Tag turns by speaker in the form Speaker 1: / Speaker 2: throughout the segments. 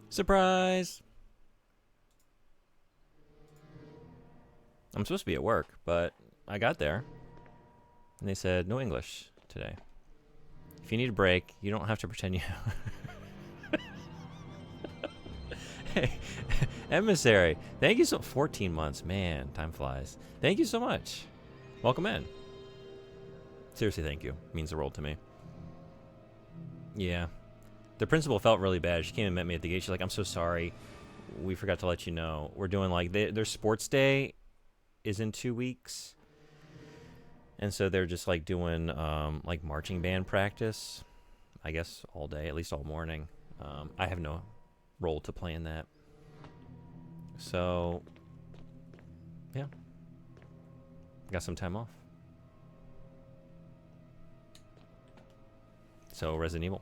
Speaker 1: Surprise! I'm supposed to be at work, but I got there, and they said no English today. If you need a break, you don't have to pretend you. Hey, emissary, thank you so. 14 months, man, time flies. Thank you so much. Welcome in. Seriously, thank you. It means the world to me. Yeah, the principal felt really bad. She came and met me at the gate. She's like, "I'm so sorry. We forgot to let you know. We're doing like their sports day is in 2 weeks, and so they're just like doing like marching band practice. I guess all day, at least all morning. I have no role to play in that. So yeah, got some time off. So Resident Evil.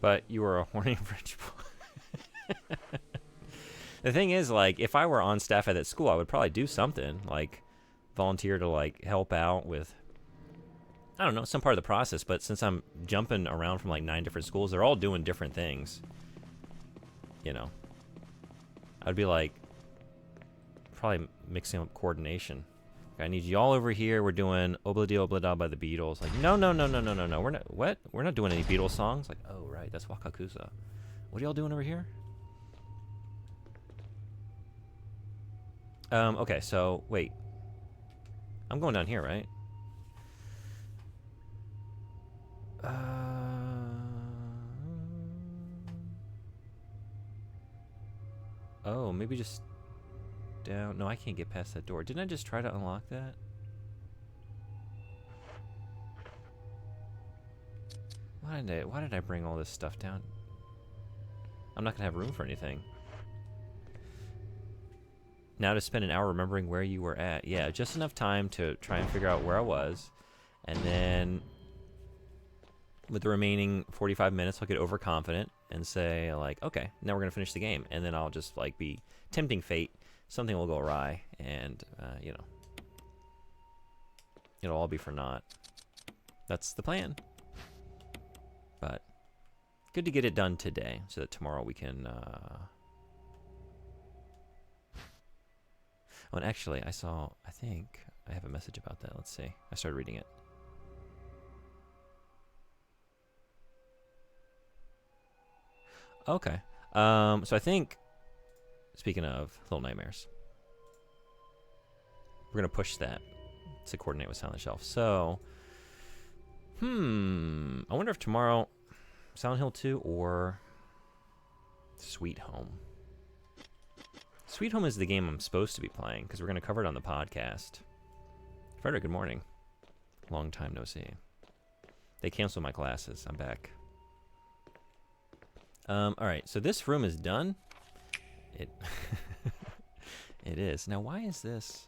Speaker 1: But you were a horny French boy. The thing is, like, if I were on staff at that school, I would probably do something, like volunteer to like help out with, I don't know, some part of the process. But since I'm jumping around from like 9 different schools, they're all doing different things. You know, I'd be like probably mixing up coordination. I need you all over here. We're doing Obladi Oblada by the Beatles. Like, no. We're not. What? We're not doing any Beatles songs. Like, oh right, that's Wakakusa. What are y'all doing over here? Okay, so wait. I'm going down here, right? Oh, maybe just down. No, I can't get past that door. Didn't I just try to unlock that? Why did I bring all this stuff down? I'm not gonna have room for anything. Now to spend an hour remembering where you were at. Yeah, just enough time to try and figure out where I was. And then with the remaining 45 minutes, I'll get overconfident and say, like, okay, now we're going to finish the game. And then I'll just, like, be tempting fate. Something will go awry. And, you know, it'll all be for naught. That's the plan. But good to get it done today so that tomorrow we can... Oh, and actually, I think I have a message about that. Let's see. I started reading it. Okay. So I think, speaking of Little Nightmares, we're going to push that to coordinate with Silent Shelf. So, I wonder if tomorrow, Silent Hill 2 or Sweet Home. Sweet Home is the game I'm supposed to be playing because we're going to cover it on the podcast. Frederick, good morning. Long time no see. They canceled my classes. I'm back. All right, so this room is done. It it is. Now, why is this?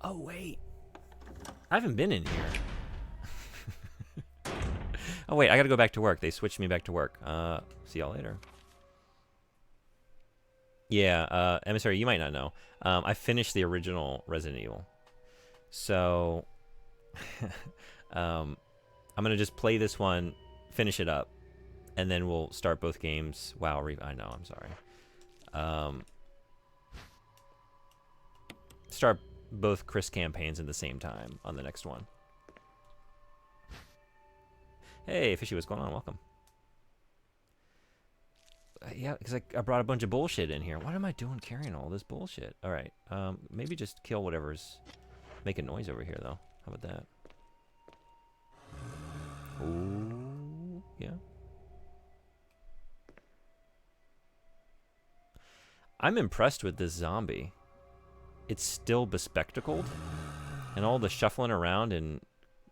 Speaker 1: Oh, wait. I haven't been in here. Oh, wait, I got to go back to work. They switched me back to work. See y'all later. Yeah, Emissary, you might not know. I finished the original Resident Evil. So, I'm going to just play this one, finish it up, and then we'll start both games. Wow, I know, I'm sorry. Start both Chris campaigns at the same time on the next one. Hey, Fishy, what's going on? Welcome. Yeah, because I brought a bunch of bullshit in here. What am I doing carrying all this bullshit? All right, maybe just kill whatever's making noise over here, though. How about that? Ooh, yeah. I'm impressed with this zombie. It's still bespectacled, and all the shuffling around, and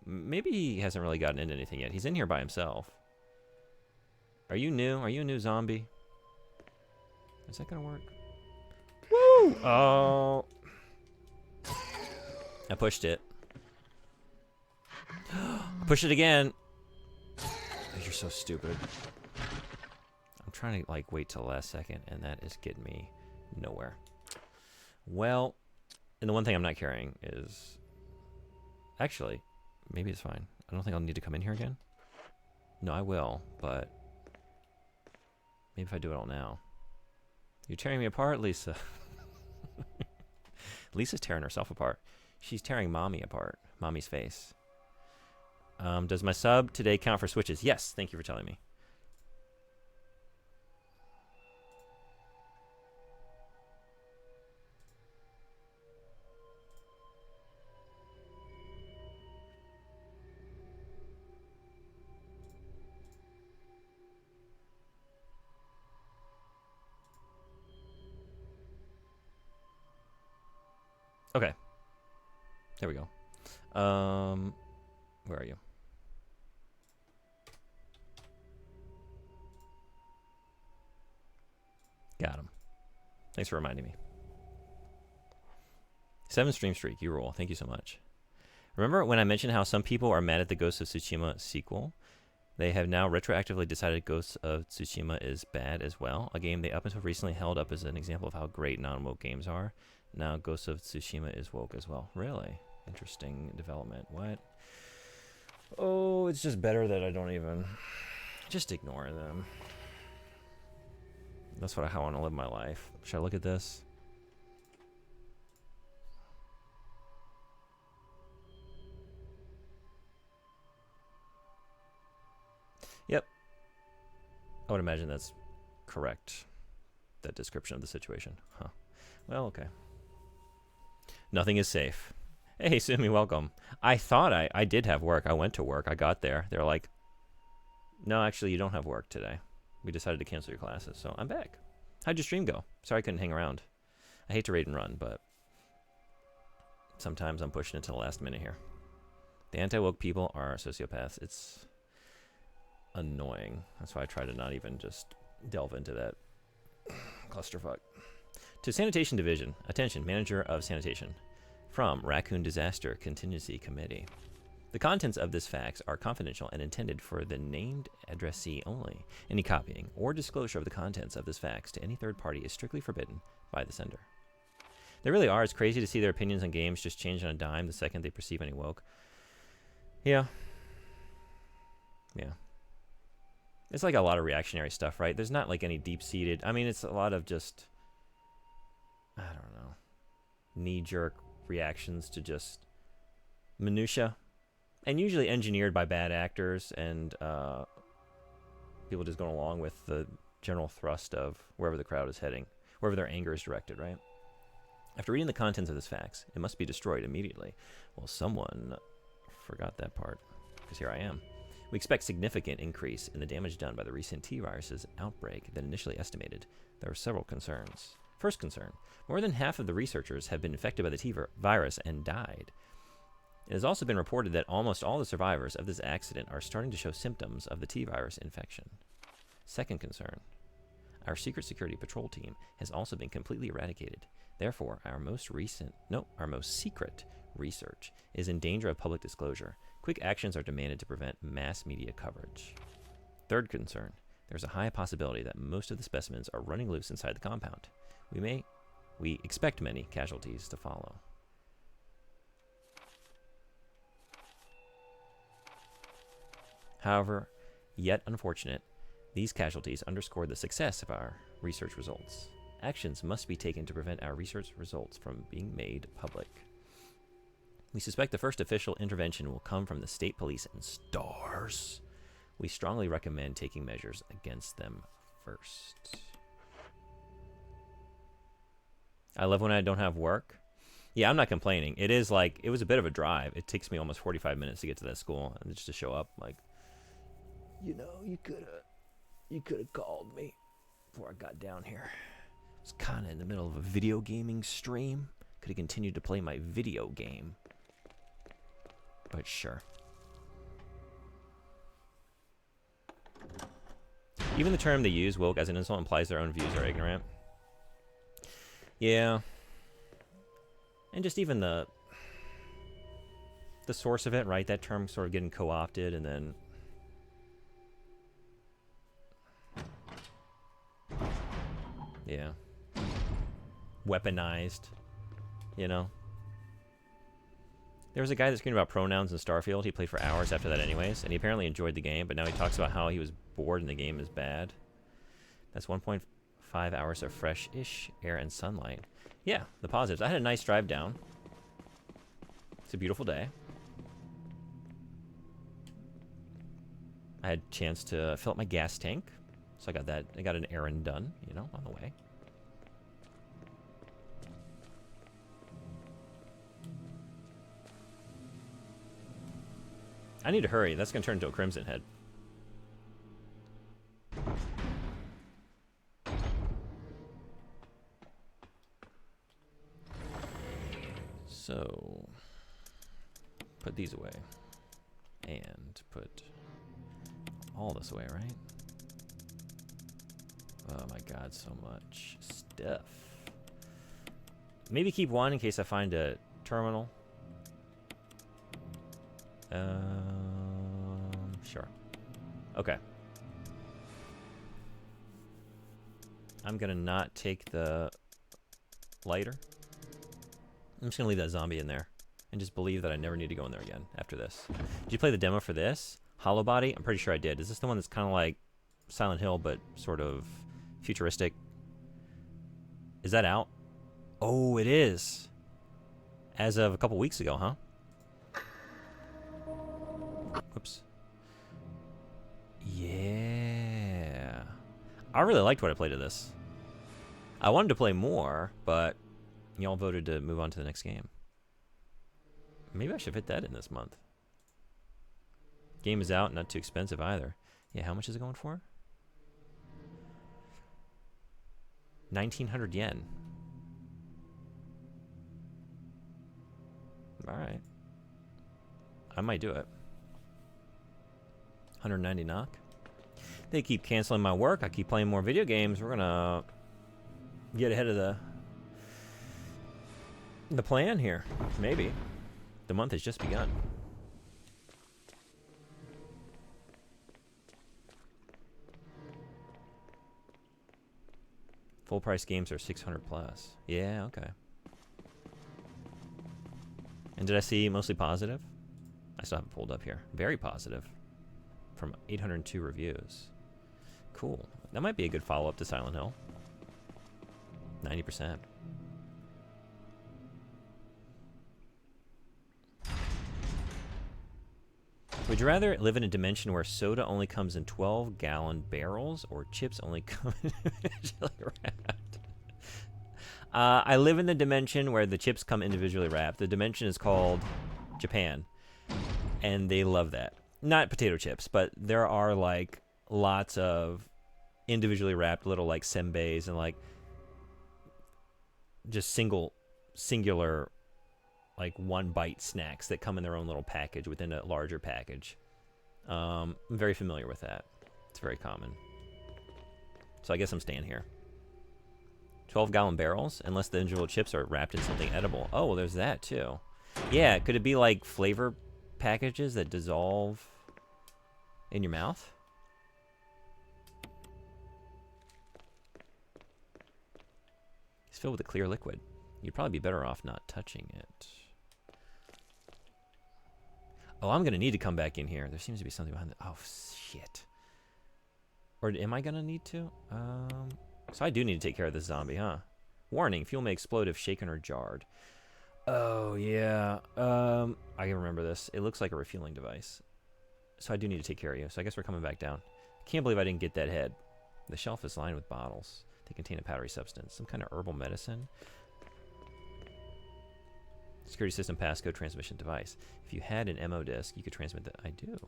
Speaker 1: maybe he hasn't really gotten into anything yet. He's in here by himself. Are you new? Are you a new zombie? Is that gonna work? Woo! Oh. I pushed it. Push it again. You're so stupid. I'm trying to like wait till the last second, and that is getting me nowhere. Well, And the one thing I'm not carrying is... Actually, maybe it's fine. I don't think I'll need to come in here again. No, I will, but... Maybe if I do it all now. You're tearing me apart, Lisa. Lisa's tearing herself apart. She's tearing Mommy apart. Mommy's face. Does my sub today count for switches? Yes, thank you for telling me. Okay. There we go. Where are you? Got him. Thanks for reminding me. 7 stream streak, you roll. Thank you so much. Remember when I mentioned how some people are mad at the Ghost of Tsushima sequel? They have now retroactively decided Ghost of Tsushima is bad as well. A game they up until recently held up as an example of how great non-woke games are. Now Ghost of Tsushima is woke as well. Really? Interesting development. What? Oh, it's just better that I don't even... Just ignore them. That's how I want to live my life. Should I look at this? Yep. I would imagine that's correct. That description of the situation. Huh. Well, okay. Nothing is safe. Hey, Sumi, welcome. I thought I did have work. I went to work. I got there. They're like, no, actually, you don't have work today. We decided to cancel your classes, so I'm back. How'd your stream go? Sorry I couldn't hang around. I hate to raid and run, but sometimes I'm pushing it to the last minute here. The anti-woke people are sociopaths. It's annoying. That's why I try to not even just delve into that clusterfuck. To Sanitation Division. Attention, Manager of Sanitation. From Raccoon Disaster Contingency Committee. The contents of this fax are confidential and intended for the named addressee only. Any copying or disclosure of the contents of this fax to any third party is strictly forbidden by the sender. They really are. It's crazy to see their opinions on games just change on a dime the second they perceive any woke. Yeah. Yeah. It's like a lot of reactionary stuff, right? There's not like any deep-seated... I mean, it's a lot of just... I don't know. Knee-jerk reactions to just minutia. And usually engineered by bad actors and people just going along with the general thrust of wherever the crowd is heading. Wherever their anger is directed, right? After reading the contents of this fax, it must be destroyed immediately. Well, someone forgot that part, because here I am. We expect significant increase in the damage done by the recent T-virus's outbreak than initially estimated. There are several concerns. First concern, more than half of the researchers have been infected by the T-virus and died. It has also been reported that almost all the survivors of this accident are starting to show symptoms of the T-virus infection. Second concern, our secret security patrol team has also been completely eradicated. Therefore, our most secret research is in danger of public disclosure. Quick actions are demanded to prevent mass media coverage. Third concern, there's a high possibility that most of the specimens are running loose inside the compound. We expect many casualties to follow. However, yet unfortunate, these casualties underscore the success of our research results. Actions must be taken to prevent our research results from being made public. We suspect the first official intervention will come from the state police and STARS. We strongly recommend taking measures against them first. I love when I don't have work. Yeah, I'm not complaining. It is like, it was a bit of a drive. It takes me almost 45 minutes to get to that school and just to show up. Like, you know, you could have called me before I got down here. I was kind of in the middle of a video gaming stream. Could have continued to play my video game. But sure. Even the term they use, woke, as an insult implies their own views are ignorant. Yeah. And just even the source of it, right? That term sort of getting co-opted and then... Yeah. Weaponized, you know? There was a guy that screamed about pronouns in Starfield. He played for hours after that anyways, and he apparently enjoyed the game, but now he talks about how he was bored and the game is bad. That's 1.5 hours of fresh-ish air and sunlight. Yeah, the positives. I had a nice drive down. It's a beautiful day. I had a chance to fill up my gas tank, so I got that. I got an errand done, you know, on the way. I need to hurry. That's going to turn into a Crimson Head. So, put these away. And put all this away, right? Oh my god, so much stuff. Maybe keep one in case I find a terminal. Sure. Okay. I'm gonna not take the lighter. I'm just gonna leave that zombie in there and just believe that I never need to go in there again after this. Did you play the demo for this? Hollow Body? I'm pretty sure I did. Is this the one that's kind of like Silent Hill but sort of futuristic? Is that out? Oh, it is. As of a couple weeks ago, huh? Whoops. Yeah. I really liked what I played of this. I wanted to play more, but y'all voted to move on to the next game. Maybe I should fit that in this month. Game is out, not too expensive either. Yeah, how much is it going for? 1,900 yen. Alright. I might do it. 190 knock. They keep canceling my work. I keep playing more video games. We're gonna get ahead of the plan here. Maybe. The month has just begun. Full price games are 600 plus. Yeah, okay. And did I see mostly positive? I still have it pulled up here. Very positive. From 802 reviews. Cool. That might be a good follow-up to Silent Hill. 90%. Would you rather live in a dimension where soda only comes in 12-gallon barrels or chips only come individually wrapped? I live in the dimension where the chips come individually wrapped. The dimension is called Japan, and they love that. Not potato chips, but there are like lots of individually wrapped little like senbeis and like just singular like one bite snacks that come in their own little package within a larger package. I'm very familiar with that. It's very common. So I guess I'm staying here. 12-gallon barrels, unless the individual chips are wrapped in something edible. Oh, well, there's that too. Yeah, could it be like flavor packages that dissolve in your mouth? It's filled with a clear liquid. You'd probably be better off not touching it. Oh, I'm going to need to come back in here. There seems to be something behind the... Oh, shit. Or am I going to need to? So I do need to take care of this zombie, huh? Warning, fuel may explode if shaken or jarred. Oh, yeah. I can remember this. It looks like a refueling device. So I do need to take care of you. So I guess we're coming back down. Can't believe I didn't get that head. The shelf is lined with bottles. They contain a powdery substance. Some kind of herbal medicine. Security system passcode transmission device. If you had an MO disk, you could transmit that. I do.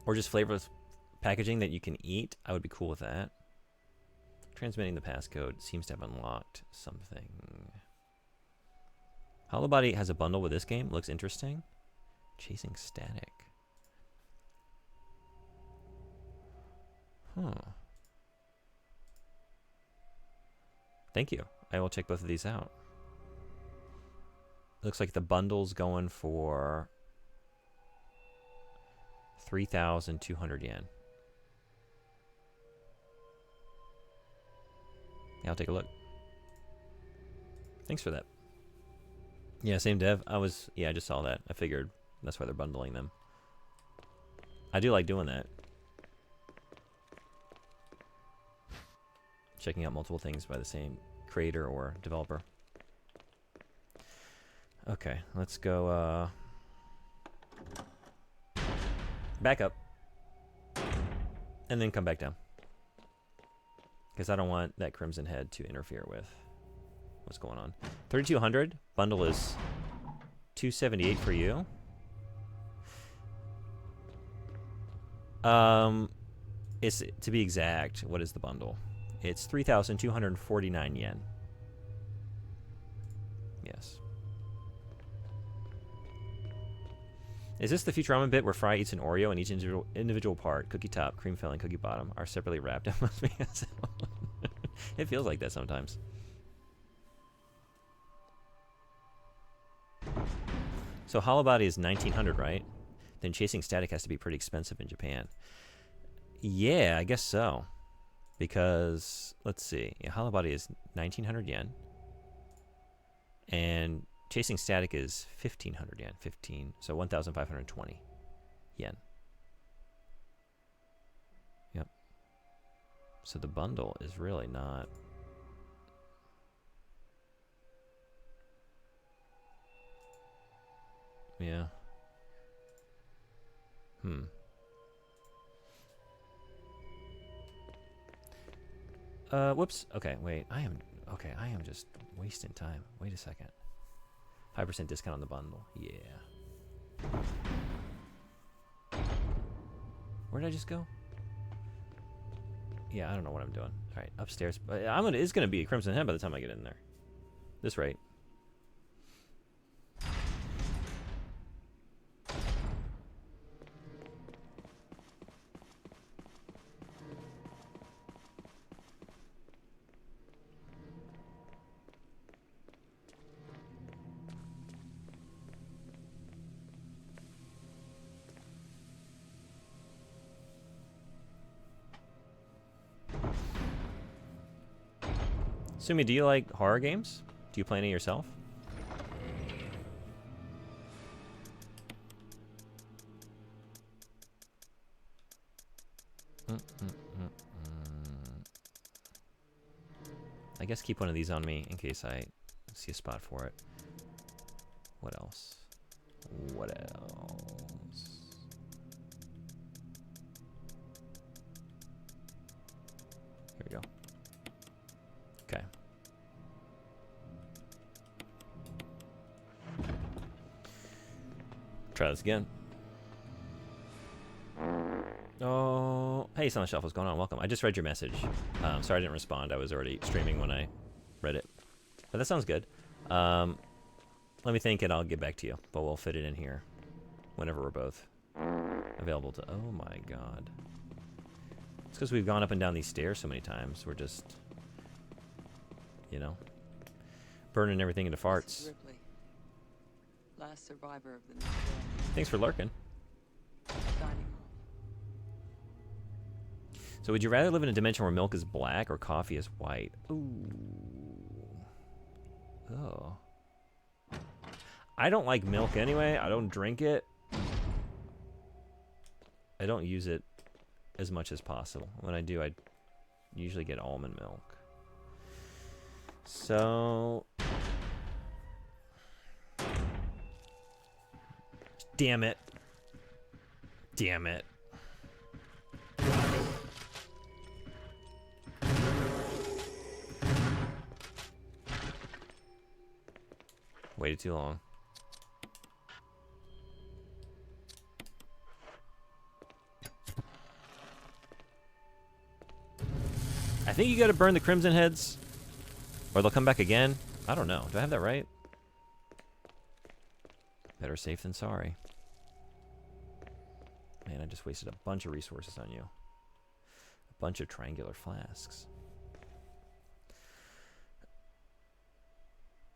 Speaker 1: Or just flavorless packaging that you can eat. I would be cool with that. Transmitting the passcode seems to have unlocked something. Hollow Body has a bundle with this game. Looks interesting. Chasing static. Huh. Thank you. I will check both of these out. Looks like the bundle's going for 3,200 yen. Yeah, I'll take a look. Thanks for that. Yeah, same dev. I just saw that. I figured that's why they're bundling them. I do like doing that. Checking out multiple things by the same creator or developer. Okay, let's go back up. And then come back down. Because I don't want that Crimson Head to interfere with what's going on. 3,200. Bundle is 278 for you. It's, to be exact, what is the bundle? It's 3,249 yen. Yes. Is this the Futurama bit where Fry eats an Oreo and each individual part, cookie top, cream filling, cookie bottom, are separately wrapped? It must be. It feels like that sometimes. So Hollow Body is 1,900, right? Then Chasing Static has to be pretty expensive in Japan. Yeah, I guess so. Because, let's see. Yeah, Hollow Body is 1,900 yen. And Chasing Static is 1,500 yen. So 1,520 yen. Yep. So the bundle is really not... Yeah. Whoops. Okay, wait. I am just wasting time. Wait a second. 5% discount on the bundle. Yeah. Where did I just go? Yeah, I don't know what I'm doing. All right, upstairs. It's gonna be a Crimson Head by the time I get in there. This rate. Sumi, do you like horror games? Do you play any yourself? I guess keep one of these on me in case I see a spot for it. What else? What else? Here we go. Okay. Try this again. Oh, hey, It's on the Shelf. What's going on? Welcome. I just read your message. Sorry I didn't respond. I was already streaming when I read it. But that sounds good. Let me think and I'll get back to you. But we'll fit it in here whenever we're both available to... Oh my god. It's because we've gone up and down these stairs so many times. We're just... You know, burning everything into farts.
Speaker 2: Ripley, last survivor of the
Speaker 1: Thanks for lurking.
Speaker 2: dining hall.
Speaker 1: So would you rather live in a dimension where milk is black or coffee is white? Ooh. Oh. I don't like milk anyway. I don't drink it. I don't use it as much as possible. When I do, I usually get almond milk. So, damn it. Damn it. Waited too long. I think you gotta burn the Crimson Heads. Or they'll come back again. I don't know. Do I have that right? Better safe than sorry. Man, I just wasted a bunch of resources on you. A bunch of triangular flasks.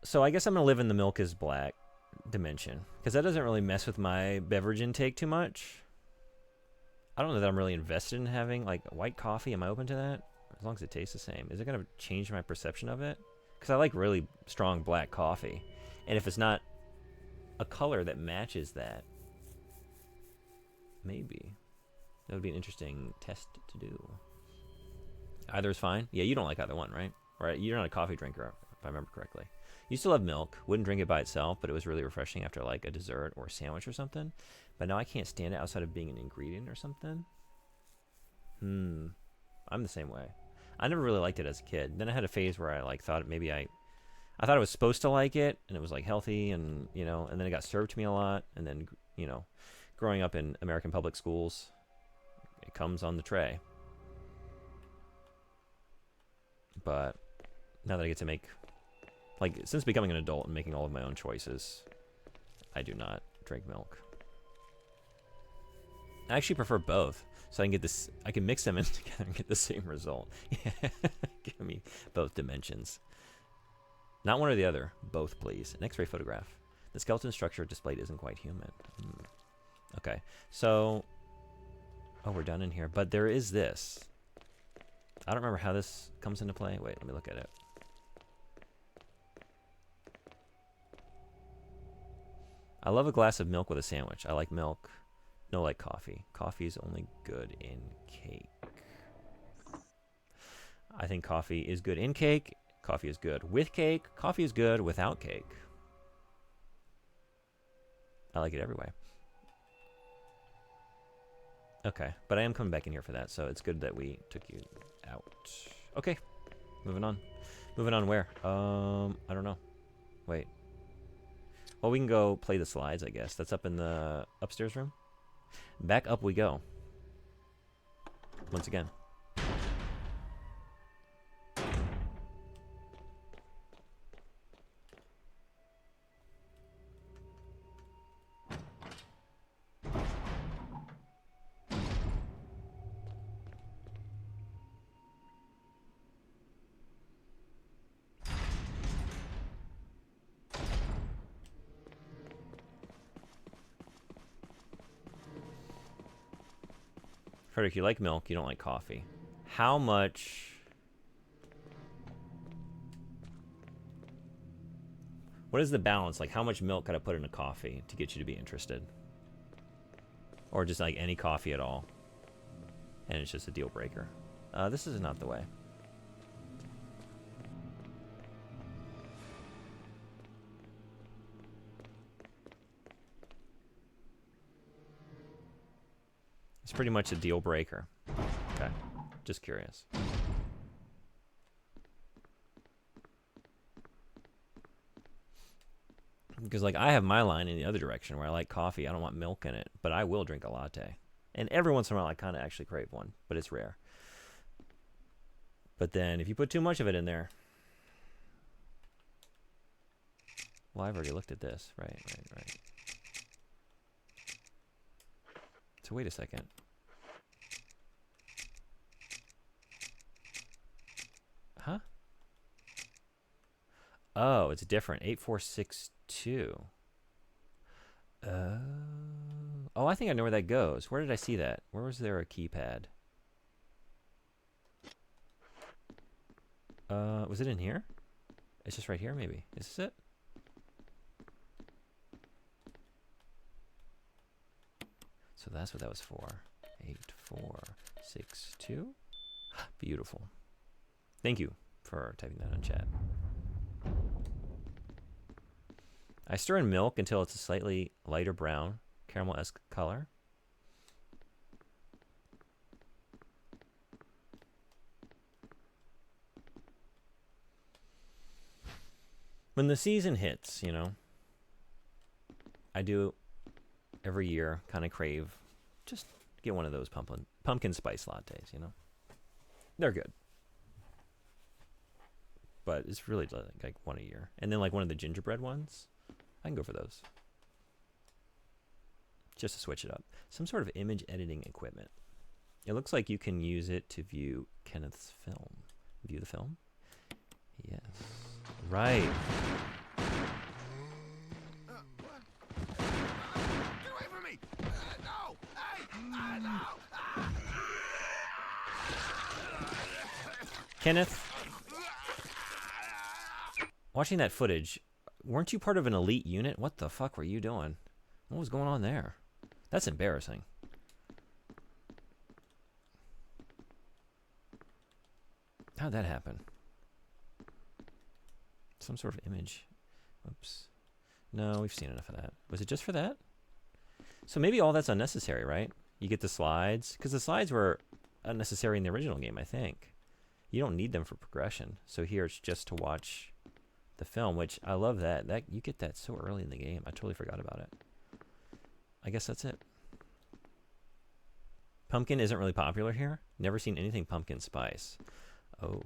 Speaker 1: So I guess I'm going to live in the milk is black dimension. Because that doesn't really mess with my beverage intake too much. I don't know that I'm really invested in having, like, white coffee. Am I open to that? As As long as it tastes the same. Is it going to change my perception of it? Because I like really strong black coffee. And if it's not a color that matches that, maybe. That would be an interesting test to do. Either is fine? Yeah, you don't like either one, right? Right? You're not a coffee drinker, if I remember correctly. You still love milk. Wouldn't drink it by itself, but it was really refreshing after like a dessert or a sandwich or something. But now I can't stand it outside of being an ingredient or something. I'm the same way. I never really liked it as a kid. Then I had a phase where I like thought maybe I thought I was supposed to like it, and it was like healthy, and you know, and then it got served to me a lot, and then you know, growing up in American public schools, it comes on the tray. But now that I get to make, like, since becoming an adult and making all of my own choices, I do not drink milk. I actually prefer both, so I can get this. I can mix them in together and get the same result. Give me both dimensions. Not one or the other. Both, please. An X-ray photograph. The skeleton structure displayed isn't quite human. Okay, so we're done in here, but there is this. I don't remember how this comes into play. Wait, let me look at it. I love a glass of milk with a sandwich. I like milk. No, like coffee. Coffee is only good in cake. I think coffee is good in cake. Coffee is good with cake. Coffee is good without cake. I like it every way. Okay, but I am coming back in here for that, so it's good that we took you out. Okay, moving on. Moving on where? I don't know. Wait. Well, we can go play the slides, I guess. That's up in the upstairs room. Back up we go. Once again. Frederick, you like milk, you don't like coffee. How much... What is the balance? Like, how much milk could I put in a coffee to get you to be interested? Or just, like, any coffee at all? And it's just a deal breaker. This is not the way. It's pretty much a deal breaker. Okay, just curious. Because, like, I have my line in the other direction where I like coffee. I don't want milk in it, but I will drink a latte. And every once in a while, I kind of actually crave one, but it's rare. But then, if you put too much of it in there... Well, I've already looked at this. Right. So wait a second. Huh? Oh, it's different. 8462. Oh, I think I know where that goes. Where did I see that? Where was there a keypad? Was it in here? It's just right here, maybe. Is this it? So that's what that was for. 8462. Beautiful. Thank you for typing that on chat. I stir in milk until it's a slightly lighter brown, caramel-esque color. When the season hits, you know, I do every year kind of crave, just get one of those pumpkin spice lattes, you know. They're good. But it's really like one a year. And then like one of the gingerbread ones, I can go for those. Just to switch it up. Some sort of image editing equipment. It looks like you can use it to view Kenneth's film. View the film? Yes. Right.
Speaker 3: Get away from me! No! Hey! No!
Speaker 1: Kenneth, watching that footage, weren't you part of an elite unit? What the fuck were you doing? What was going on there? That's embarrassing. How'd that happen? Some sort of image. Oops. No, we've seen enough of that. Was it just for that? So maybe all that's unnecessary, right? You get the slides. Because the slides were unnecessary in the original game, I think. You don't need them for progression. So here it's just to watch the film, which I love that. You get that so early in the game. I totally forgot about it. I guess that's it. Pumpkin isn't really popular here. Never seen anything pumpkin spice. Oh,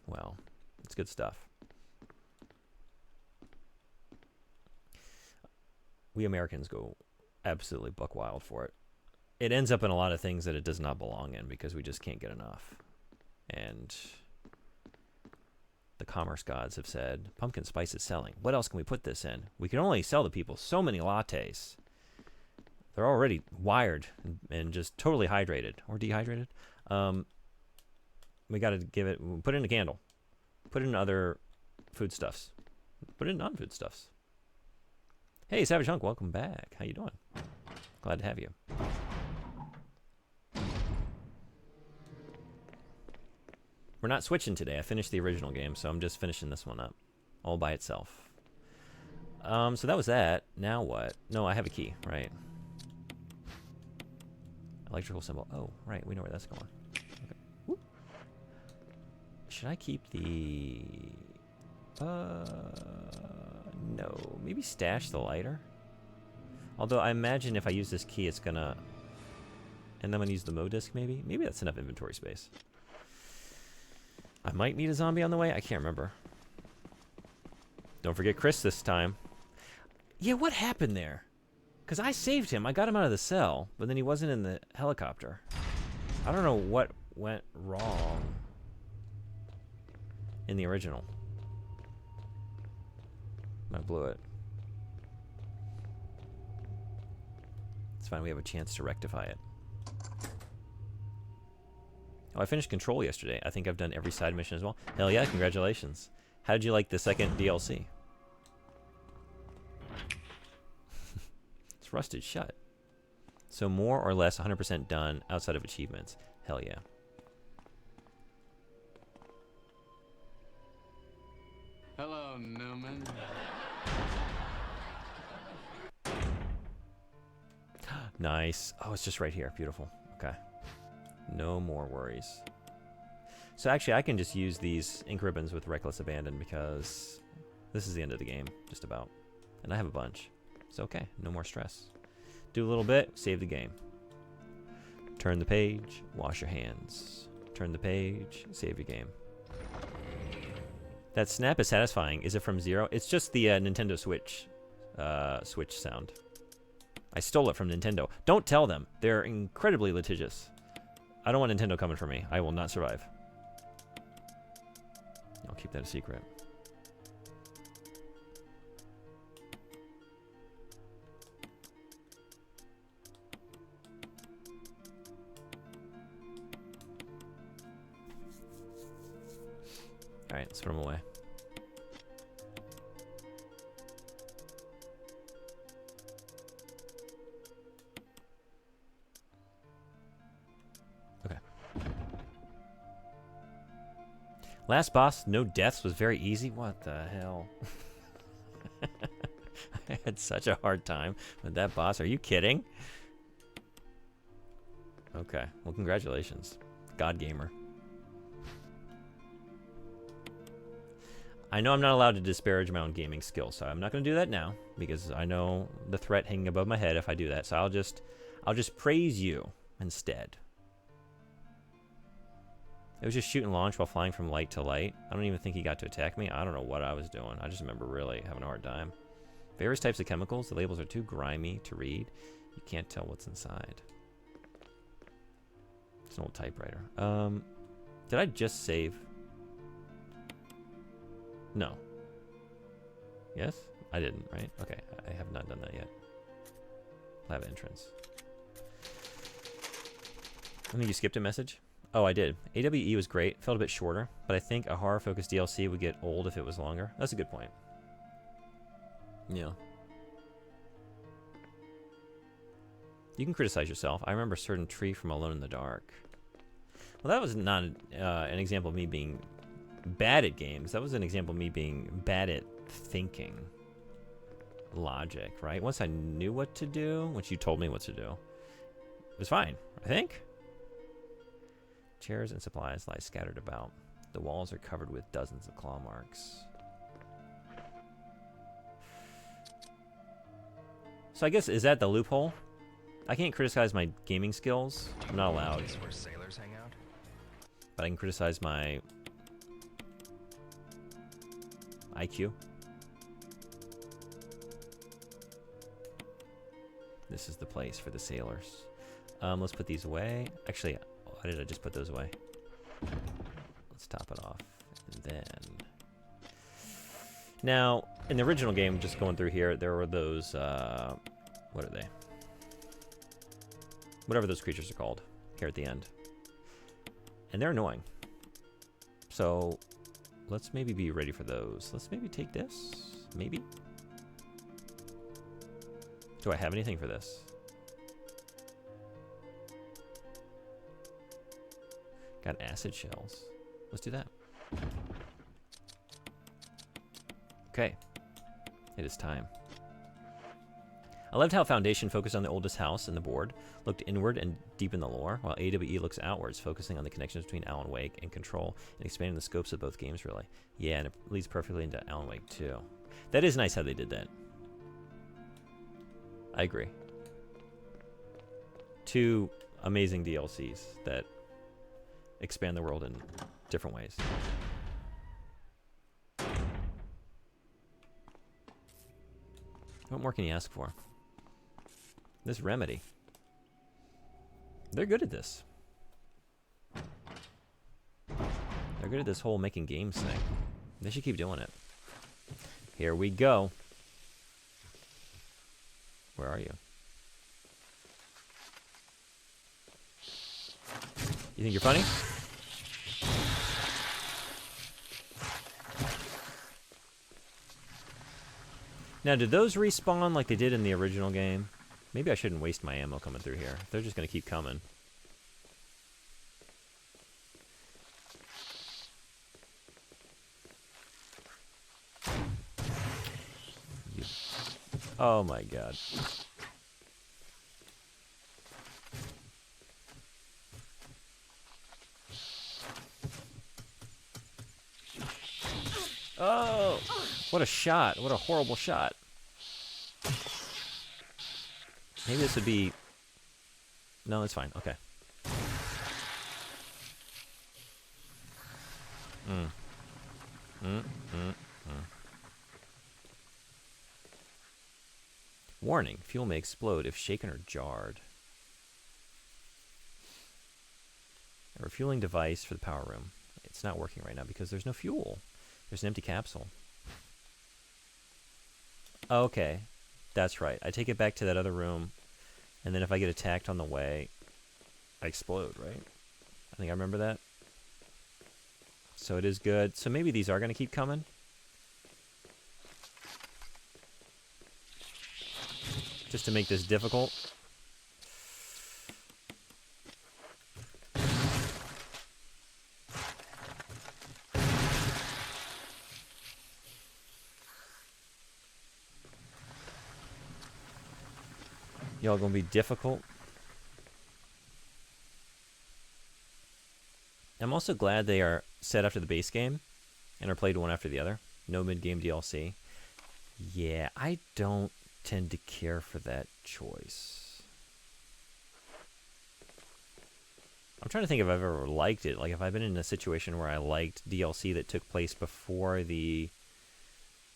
Speaker 1: well, it's good stuff. We Americans go absolutely buck wild for it. It ends up in a lot of things that it does not belong in because we just can't get enough. And the commerce gods have said, pumpkin spice is selling. What else can we put this in? We can only sell to people so many lattes. They're already wired and just totally hydrated or dehydrated. We got to give it, put it in a candle. Put it in other foodstuffs. Put it in non-foodstuffs. Hey, Savage Hunk, welcome back. How you doing? Glad to have you. We're not switching today. I finished the original game, so I'm just finishing this one up. All by itself. So that was that. Now what? No, I have a key, right. Electrical symbol. Oh, right. We know where that's going. Okay. Whoop. Should I keep the... no. Maybe stash the lighter? Although I imagine if I use this key, it's gonna... And then I'm gonna use the Mo disc, maybe? Maybe that's enough inventory space. I might meet a zombie on the way. I can't remember. Don't forget Chris this time. Yeah, what happened there? Because I saved him. I got him out of the cell, but then he wasn't in the helicopter. I don't know what went wrong in the original. I blew it. It's fine. We have a chance to rectify it. Oh, I finished Control yesterday. I think I've done every side mission as well. Hell yeah, congratulations. How did you like the second DLC? It's rusted shut. So more or less 100% done outside of achievements. Hell yeah.
Speaker 4: Hello, Newman.
Speaker 1: Nice. Oh, it's just right here. Beautiful. Okay. No more worries. So actually, I can just use these ink ribbons with Reckless Abandon because this is the end of the game, just about. And I have a bunch. It's okay. No more stress. Do a little bit, save the game. Turn the page, wash your hands. Turn the page, save your game. That snap is satisfying. Is it from Zero? It's just the Nintendo Switch sound. I stole it from Nintendo. Don't tell them. They're incredibly litigious. I don't want Nintendo coming for me. I will not survive. I'll keep that a secret. Alright, let's put them away. Okay. Last boss, no deaths, was very easy. What the hell? I had such a hard time with that boss. Are you kidding? Okay. Well, congratulations. God Gamer. I know I'm not allowed to disparage my own gaming skills, so I'm not going to do that now because I know the threat hanging above my head if I do that. So I'll just praise you instead. It was just shoot and launch while flying from light to light. I don't even think he got to attack me. I don't know what I was doing. I just remember really having a hard time. Various types of chemicals. The labels are too grimy to read. You can't tell what's inside. It's an old typewriter. Did I just save? No. Yes? I didn't, right? Okay, I have not done that yet. Lab entrance. I think you skipped a message. Oh, I did. AWE was great. Felt a bit shorter, but I think a horror-focused DLC would get old if it was longer. That's a good point. Yeah. You can criticize yourself. I remember a certain tree from Alone in the Dark. Well, that was not an example of me being bad at games. That was an example of me being bad at thinking. Logic, right? Once I knew what to do, once you told me what to do, it was fine, I think. Chairs and supplies lie scattered about. The walls are covered with dozens of claw marks. So I guess, is that the loophole? I can't criticize my gaming skills. I'm not allowed.
Speaker 3: Place where sailors hang out?
Speaker 1: But I can criticize my IQ. This is the place for the sailors. Let's put these away. Actually, why did I just put those away? Let's top it off. And then... Now, in the original game, just going through here, there were those... what are they? Whatever those creatures are called here at the end. And they're annoying. So, let's maybe be ready for those. Let's maybe take this. Maybe? Do I have anything for this? Got acid shells. Let's do that. Okay. It is time. I loved how Foundation focused on the oldest house in the board, looked inward and deep in the lore, while AWE looks outwards, focusing on the connections between Alan Wake and Control, and expanding the scopes of both games, really. Yeah, and it leads perfectly into Alan Wake 2. That is nice how they did that. I agree. Two amazing DLCs that expand the world in different ways. What more can you ask for? This Remedy. They're good at this. They're good at this whole making games thing. They should keep doing it. Here we go. Where are you? You think you're funny? Now, did those respawn like they did in the original game? Maybe I shouldn't waste my ammo coming through here. They're just going to keep coming. Oh my god. Oh! What a shot. What a horrible shot. Maybe this would be... No, it's fine. Okay. Warning. Fuel may explode if shaken or jarred. A refueling device for the power room. It's not working right now because there's no fuel. There's an empty capsule. Okay. That's right. I take it back to that other room, and then if I get attacked on the way, I explode, right? I think I remember that. So it is good. So maybe these are going to keep coming. Just to make this difficult. Y'all gonna be difficult. I'm also glad they are set after the base game and are played one after the other. No mid-game DLC. Yeah, I don't tend to care for that choice. I'm trying to think if I've ever liked it. Like, if I've been in a situation where I liked DLC that took place before the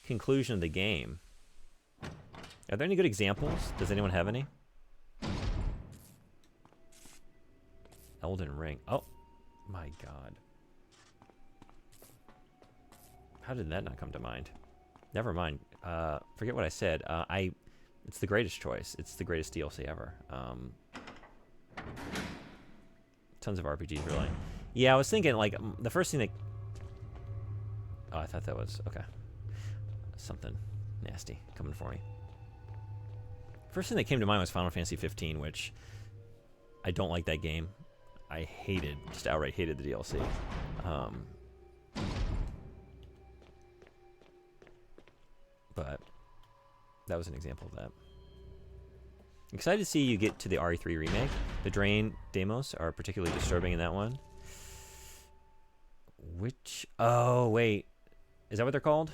Speaker 1: conclusion of the game. Are there any good examples? Does anyone have any? Elden Ring. Oh, my God. How did that not come to mind? Never mind. Forget what I said. It's the greatest choice. It's the greatest DLC ever. Tons of RPGs, really. Yeah, I was thinking, like, the first thing that... Oh, I thought that was... Okay. Something nasty coming for me. First thing that came to mind was Final Fantasy 15, which I don't like that game. I hated, just outright hated the DLC. But that was an example of that. Excited to see you get to the RE3 remake. The Drain demos are particularly disturbing in that one. Which... Oh, wait. Is that what they're called?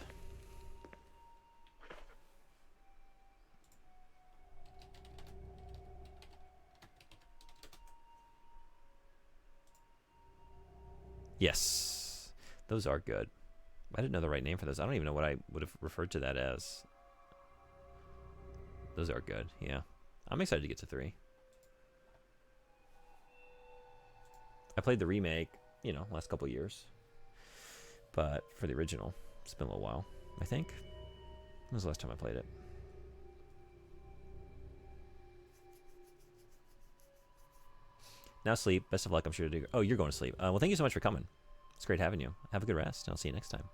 Speaker 1: Yes. Those are good. I didn't know the right name for those. I don't even know what I would have referred to that as. Those are good, yeah. I'm excited to get to 3. I played the remake, you know, last couple years. But for the original, it's been a little while, I think. When was the last time I played it? Now sleep. Best of luck, I'm sure to do. Oh, you're going to sleep. Well, thank you so much for coming. It's great having you. Have a good rest, and I'll see you next time.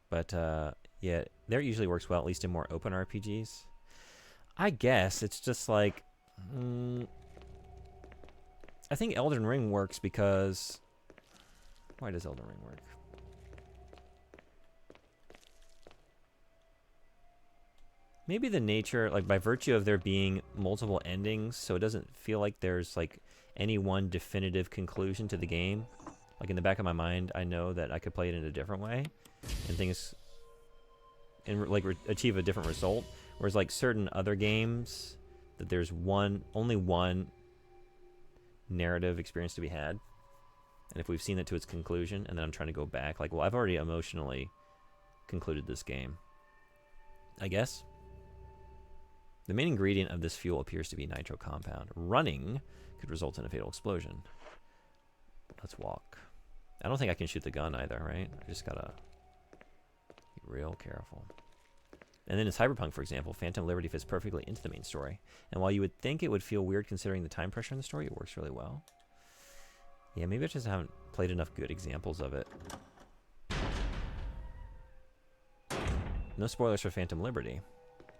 Speaker 1: But, yeah, there usually works well, at least in more open RPGs. I guess it's just like... I think Elden Ring works because... Why does Elden Ring work? Maybe the nature, like by virtue of there being multiple endings, so it doesn't feel like there's like any one definitive conclusion to the game. Like in the back of my mind, I know that I could play it in a different way, and things, and like achieve a different result. Whereas like certain other games, that there's only one narrative experience to be had, and if we've seen it to its conclusion, and then I'm trying to go back, like, well, I've already emotionally concluded this game, I guess. The main ingredient of this fuel appears to be nitro compound. Running could result in a fatal explosion. Let's walk. I don't think I can shoot the gun either, right? I just gotta be real careful. And then in Cyberpunk, for example, Phantom Liberty fits perfectly into the main story. And while you would think it would feel weird considering the time pressure in the story, it works really well. Yeah, maybe I just haven't played enough good examples of it. No spoilers for Phantom Liberty,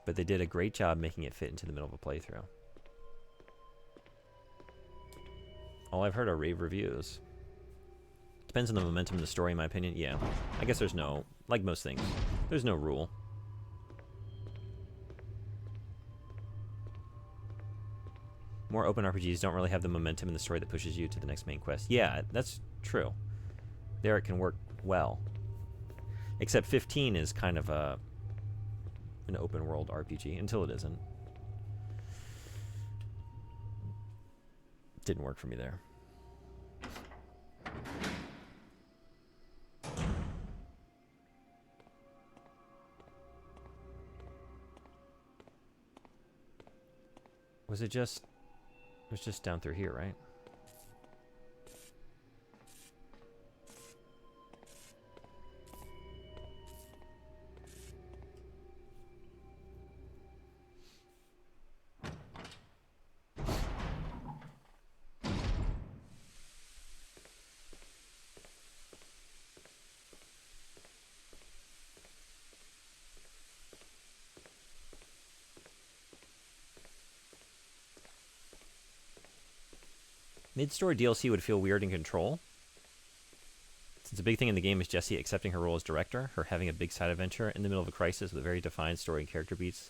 Speaker 1: but they did a great job making it fit into the middle of a playthrough. All I've heard are rave reviews. Depends on the momentum of the story, in my opinion. Yeah, I guess there's no, like most things, there's no rule. More open RPGs don't really have the momentum in the story that pushes you to the next main quest. Yeah, that's true. There it can work well. Except 15 is kind of an open world RPG until it isn't. Didn't work for me there. Was it just... It was just down through here, right? Mid-story DLC would feel weird in Control. Since a big thing in the game is Jessie accepting her role as director, her having a big side adventure in the middle of a crisis with a very defined story and character beats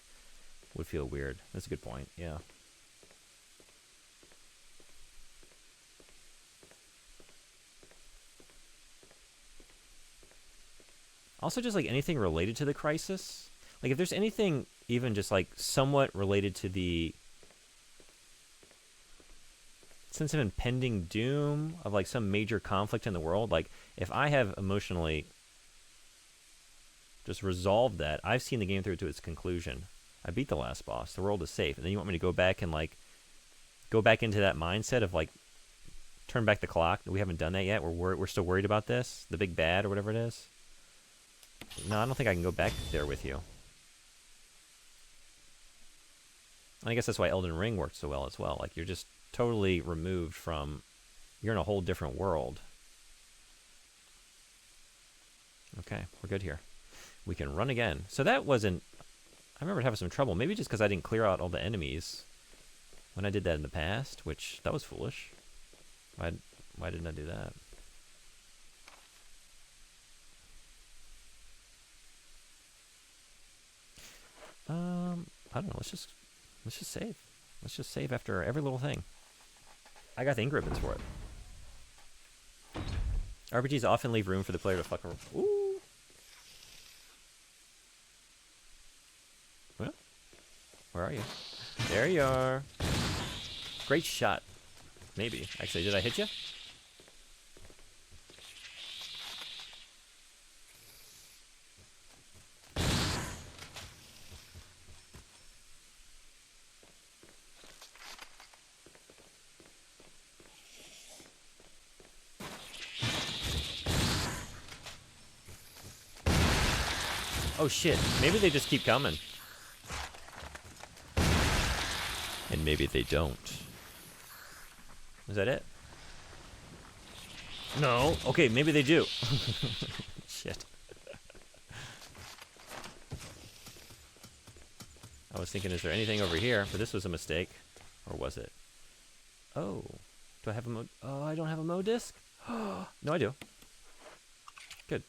Speaker 1: would feel weird. That's a good point, yeah. Also, just like anything related to the crisis. Like if there's anything even just like somewhat related to the sense of impending doom of like some major conflict in the world, like if I have emotionally just resolved that, I've seen the game through to its conclusion. I beat the last boss. The world is safe. And then you want me to go back and like go back into that mindset of like turn back the clock? We haven't done that yet. We're still worried about this, the big bad or whatever it is. No, I don't think I can go back there with you. And I guess that's why Elden Ring worked so well as well. Like, you're just totally removed from... You're in a whole different world. Okay, we're good here. We can run again. So that wasn't... I remember having some trouble. Maybe just because I didn't clear out all the enemies when I did that in the past, which, that was foolish. Why didn't I do that? I don't know. Let's just save. Let's just save after every little thing. I got the ink ribbons for it. RPGs often leave room for the player to fuck around. Ooh. Well, where are you? There you are. Great shot. Maybe. Actually, did I hit you? Oh shit, maybe they just keep coming. And maybe they don't. Is that it? No. Okay, maybe they do. Shit. I was thinking, is there anything over here? But this was a mistake. Or was it? Oh. Do I have a mode? Oh, I don't have a mode disc? No, I do. Good.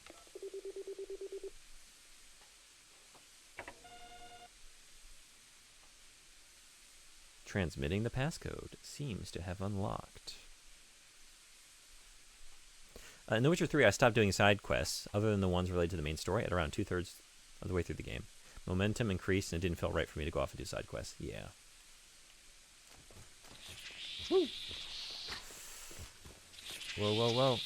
Speaker 1: Transmitting the passcode seems to have unlocked. In The Witcher 3, I stopped doing side quests, other than the ones related to the main story, at around 2/3 of the way through the game. Momentum increased, and it didn't feel right for me to go off and do side quests. Yeah. Woo. Whoa, whoa, whoa.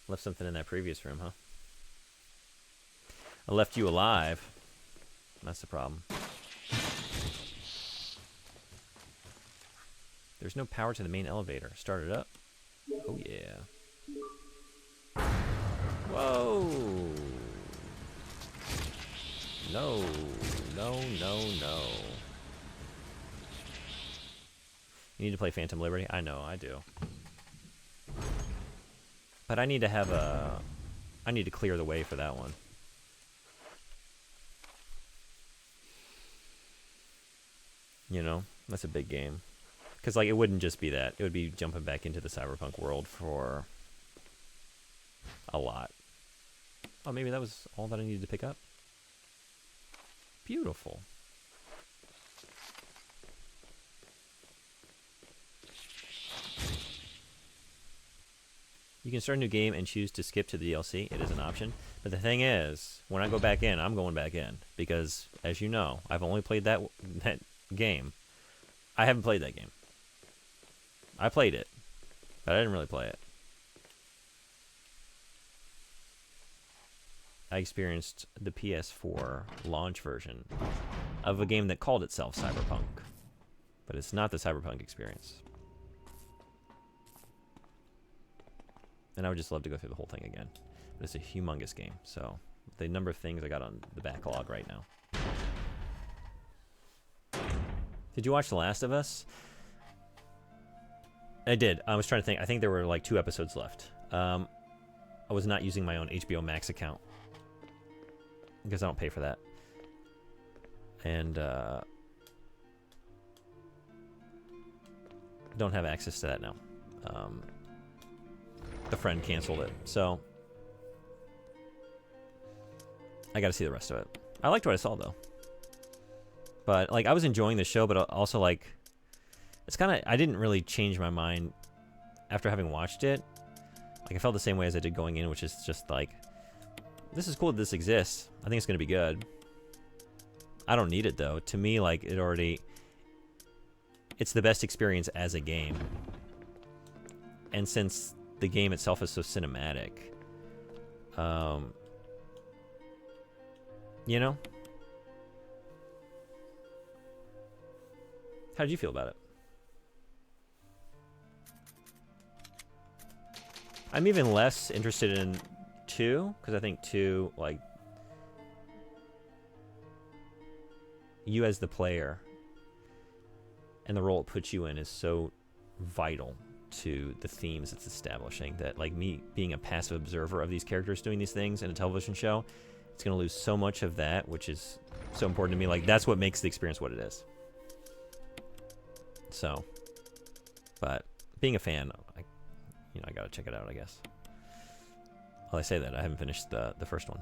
Speaker 1: Left something in that previous room, huh? I left you alive. That's the problem. There's no power to the main elevator. Start it up. Oh, yeah. Whoa! No. No, no, no. You need to play Phantom Liberty? I know, I do. But I need to have a... I need to clear the way for that one. You know? That's a big game. Because, like, it wouldn't just be that. It would be jumping back into the cyberpunk world for... a lot. Oh, maybe that was all that I needed to pick up? Beautiful. You can start a new game and choose to skip to the DLC. It is an option. But the thing is, when I go back in, I'm going back in. Because, as you know, I've only played that game. I haven't played that game. I played it. But I didn't really play it. I experienced the PS4 launch version of a game that called itself Cyberpunk. But it's not the Cyberpunk experience. And I would just love to go through the whole thing again. But it's a humongous game, so the number of things I got on the backlog right now. Did you watch The Last of Us? I did. I was trying to think. I think there were like 2 episodes left. I was not using my own HBO Max account because I don't pay for that. And don't have access to that now. The friend canceled it, so I got to see the rest of it. I liked what I saw though, but like I was enjoying the show, but also like it's kind of I didn't really change my mind after having watched it. Like I felt the same way as I did going in, which is just like this is cool that this exists. I think it's gonna be good. I don't need it though. To me, like it's the best experience as a game, and since the game itself is so cinematic. You know? How did you feel about it? I'm even less interested in 2 because I think 2, like, you as the player and the role it puts you in is so vital to the themes it's establishing that, like, me being a passive observer of these characters doing these things in a television show, it's going to lose so much of that, which is so important to me. Like, that's what makes the experience what it is. So, but being a fan, I gotta check it out, I guess. Well, I say that, I haven't finished the first one.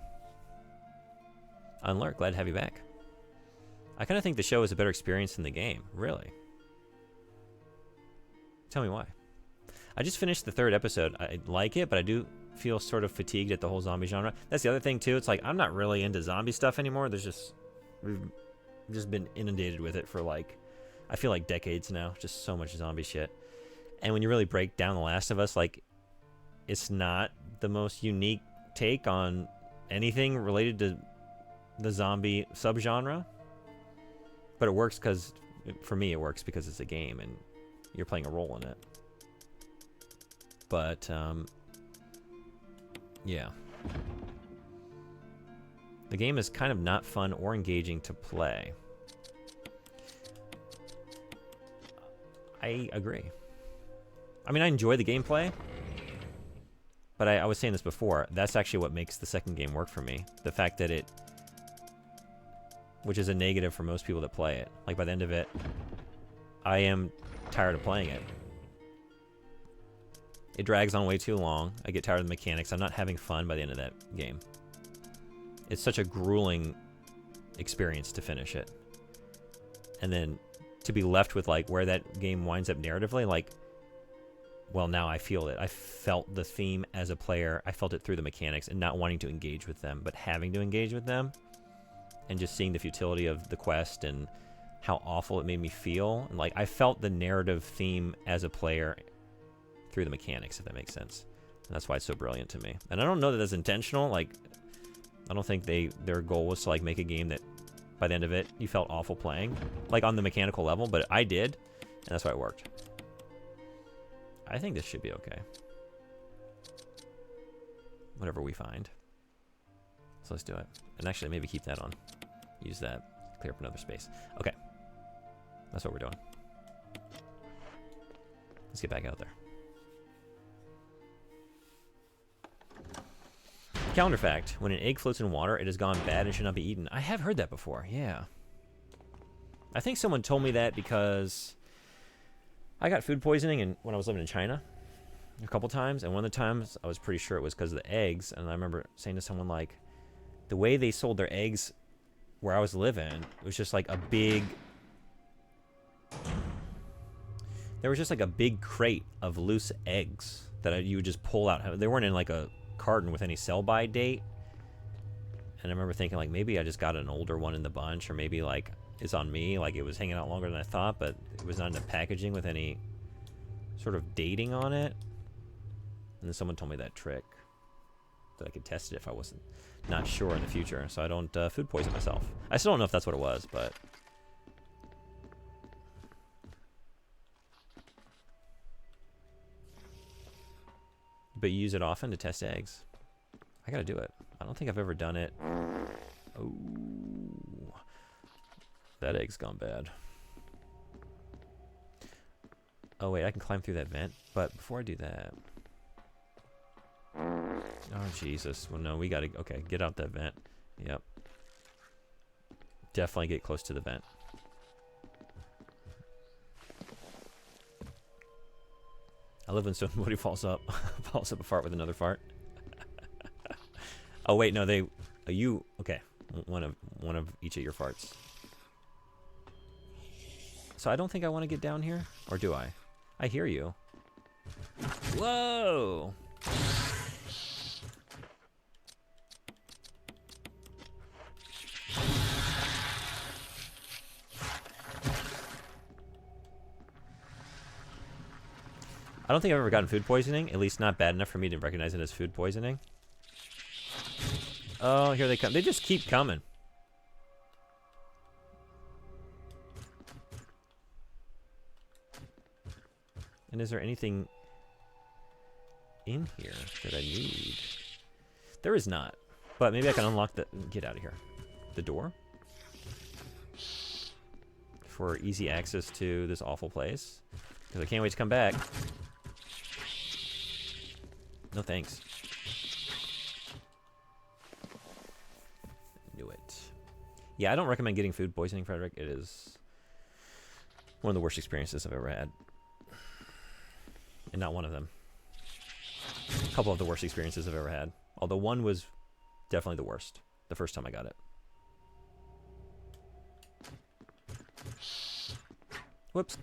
Speaker 1: Unlurk, glad to have you back. I kind of think the show is a better experience than the game. Really? Tell me why. I just finished the 3rd episode. I like it, but I do feel sort of fatigued at the whole zombie genre. That's the other thing, too. It's like, I'm not really into zombie stuff anymore. We've just been inundated with it for, like, I feel like decades now. Just so much zombie shit. And when you really break down The Last of Us, like, it's not the most unique take on anything related to the zombie subgenre. But it works because, for me, it works because it's a game and you're playing a role in it. But, yeah. The game is kind of not fun or engaging to play. I agree. I mean, I enjoy the gameplay, but I was saying this before, that's actually what makes the second game work for me. The fact that it, which is a negative for most people that play it, like by the end of it, I am tired of playing it. It drags on way too long. I get tired of the mechanics. I'm not having fun by the end of that game. It's such a grueling experience to finish it. And then to be left with, like, where that game winds up narratively, like, well, now I feel it. I felt the theme as a player. I felt it through the mechanics and not wanting to engage with them, but having to engage with them and just seeing the futility of the quest and how awful it made me feel. And, like, I felt the narrative theme as a player through the mechanics, if that makes sense. And that's why it's so brilliant to me. And I don't know that that's intentional. Like, I don't think their goal was to, like, make a game that by the end of it you felt awful playing, like, on the mechanical level, but I did, and that's why it worked. I think this should be okay. Whatever we find. So let's do it. And actually, maybe keep that on. Use that. Clear up another space. Okay. That's what we're doing. Let's get back out there. Calendar fact. When an egg floats in water, it has gone bad and should not be eaten. I have heard that before. Yeah. I think someone told me that because I got food poisoning when I was living in China a couple times, and one of the times I was pretty sure it was because of the eggs, and I remember saying to someone, like, the way they sold their eggs where I was living, it was just like a big, there was just like a big crate of loose eggs that you would just pull out. They weren't in like a carton with any sell-by date, and I remember thinking, like, maybe I just got an older one in the bunch, or maybe, like, it's on me, like it was hanging out longer than I thought, but it was not in the packaging with any sort of dating on it. And then someone told me that trick, that I could test it if I wasn't not sure in the future, so I don't food poison myself. I still don't know if that's what it was, but you use it often to test eggs. I gotta do it. I don't think I've ever done it. Oh, that egg's gone bad. Oh wait, I can climb through that vent, but before I do that, oh Jesus, well no, we gotta, okay, get out that vent. Yep, definitely get close to the vent. I love when somebody falls up a fart with another fart. Oh wait, no, you, okay, one of each of your farts. So I don't think I want to get down here, or do I? I hear you. Whoa! I don't think I've ever gotten food poisoning, at least not bad enough for me to recognize it as food poisoning. Oh, here they come. They just keep coming. And is there anything in here that I need? There is not. But maybe I can unlock the... Get out of here. The door? For easy access to this awful place. Because I can't wait to come back. No thanks. Knew it. Yeah, I don't recommend getting food poisoning, Frederick. It is one of the worst experiences I've ever had. And not one of them. A couple of the worst experiences I've ever had. Although one was definitely the worst. The first time I got it. Whoops.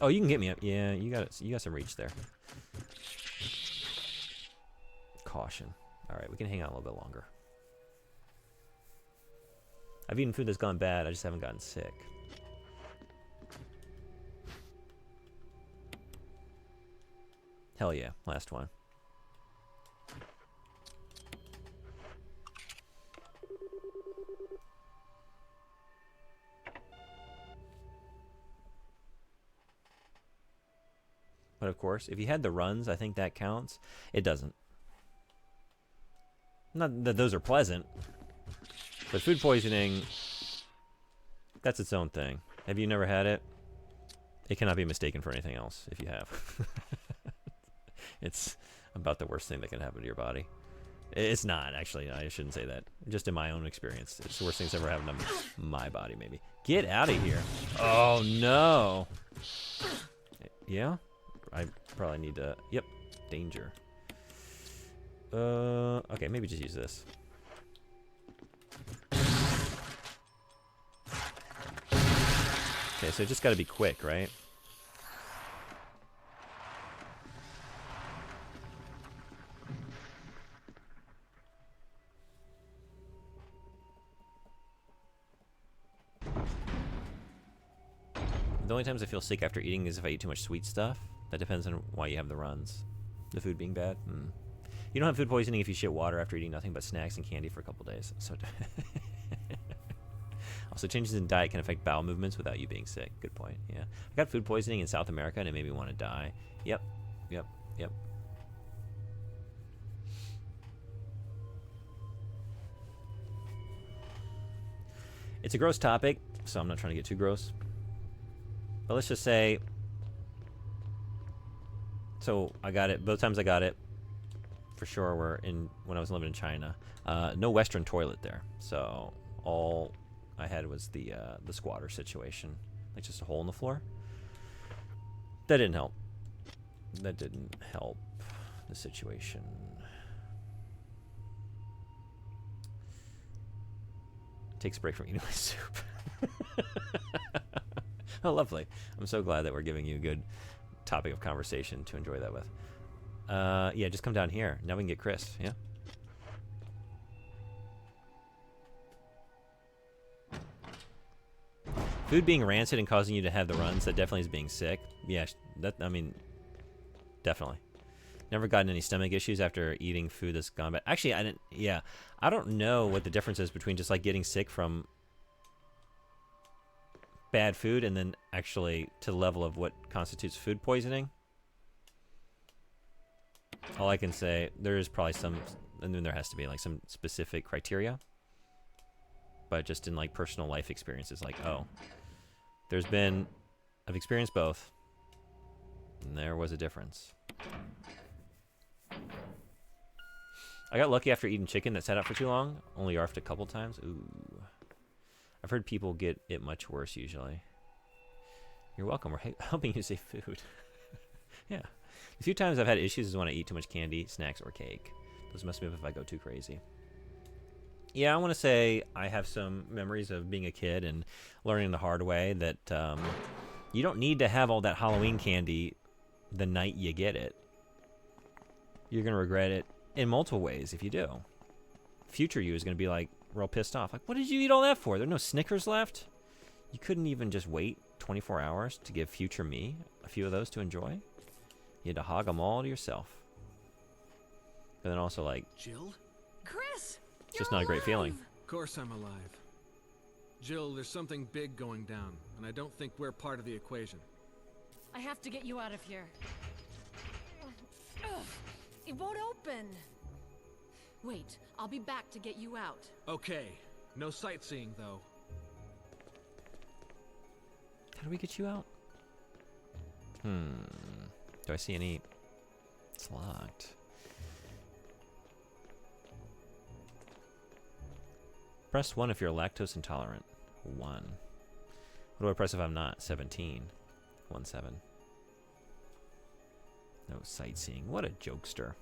Speaker 1: Oh, you can get me up. Yeah, you got it. You got some reach there. Caution. All right, we can hang out a little bit longer. I've eaten food that's gone bad. I just haven't gotten sick. Hell yeah, last one. But of course, if you had the runs, I think that counts. It doesn't. Not that those are pleasant, but food poisoning, that's its own thing. Have you never had it? It cannot be mistaken for anything else if you have. It's about the worst thing that can happen to your body. It's not, actually. I shouldn't say that. Just in my own experience. It's the worst thing that's ever happened to my body, maybe. Get out of here. Oh, no. Yeah? I probably need to... Yep. Danger. Okay, maybe just use this. Okay, so just got to be quick, right? The only times I feel sick after eating is if I eat too much sweet stuff. That depends on why you have the runs. The food being bad. You don't have food poisoning if you shit water after eating nothing but snacks and candy for a couple days. So also, changes in diet can affect bowel movements without you being sick. Good point. Yeah, I got food poisoning in South America and it made me want to die. Yep. It's a gross topic, so I'm not trying to get too gross. But let's just say, so I got it, both times I got it, for sure were when I was living in China. No Western toilet there, so all I had was the squatter situation, like just a hole in the floor. That didn't help. That didn't help the situation. Takes a break from eating my soup. Oh, lovely. I'm so glad that we're giving you a good topic of conversation to enjoy that with. Yeah, just come down here. Now we can get Chris, yeah? Food being rancid and causing you to have the runs, that definitely is being sick. Yeah, I mean, definitely. Never gotten any stomach issues after eating food that's gone bad. Actually, I don't know what the difference is between just like getting sick from bad food and then actually to the level of what constitutes food poisoning. All I can say, there is probably some, and then there has to be like some specific criteria. But just in like personal life experiences, like, oh, I've experienced both, and there was a difference. I got lucky after eating chicken that sat out for too long. Only arfed a couple times. Ooh. I've heard people get it much worse usually. You're welcome. We're helping you save food. Yeah. A few times I've had issues is when I eat too much candy, snacks, or cake. Those mess me up if I go too crazy. Yeah, I want to say I have some memories of being a kid and learning the hard way that you don't need to have all that Halloween candy the night you get it. You're going to regret it in multiple ways if you do. Future you is going to be like real pissed off. Like, what did you eat all that for? There are no Snickers left? You couldn't even just wait 24 hours to give future me a few of those to enjoy? You had to hog them all to yourself. But then also, like,
Speaker 3: Jill?
Speaker 5: Chris!
Speaker 1: it's just not a great feeling.
Speaker 3: Of course I'm alive.
Speaker 5: Jill, there's something big going down, and I don't think we're part of the equation.
Speaker 6: I have to get you out of here. Ugh, it won't open. Wait, I'll be back to get you out.
Speaker 5: Okay, no sightseeing, though.
Speaker 1: How do we get you out? Do I see any? It's locked. Press 1 if you're lactose intolerant. 1. What do I press if I'm not? 17. 1 7. No sightseeing. What a jokester.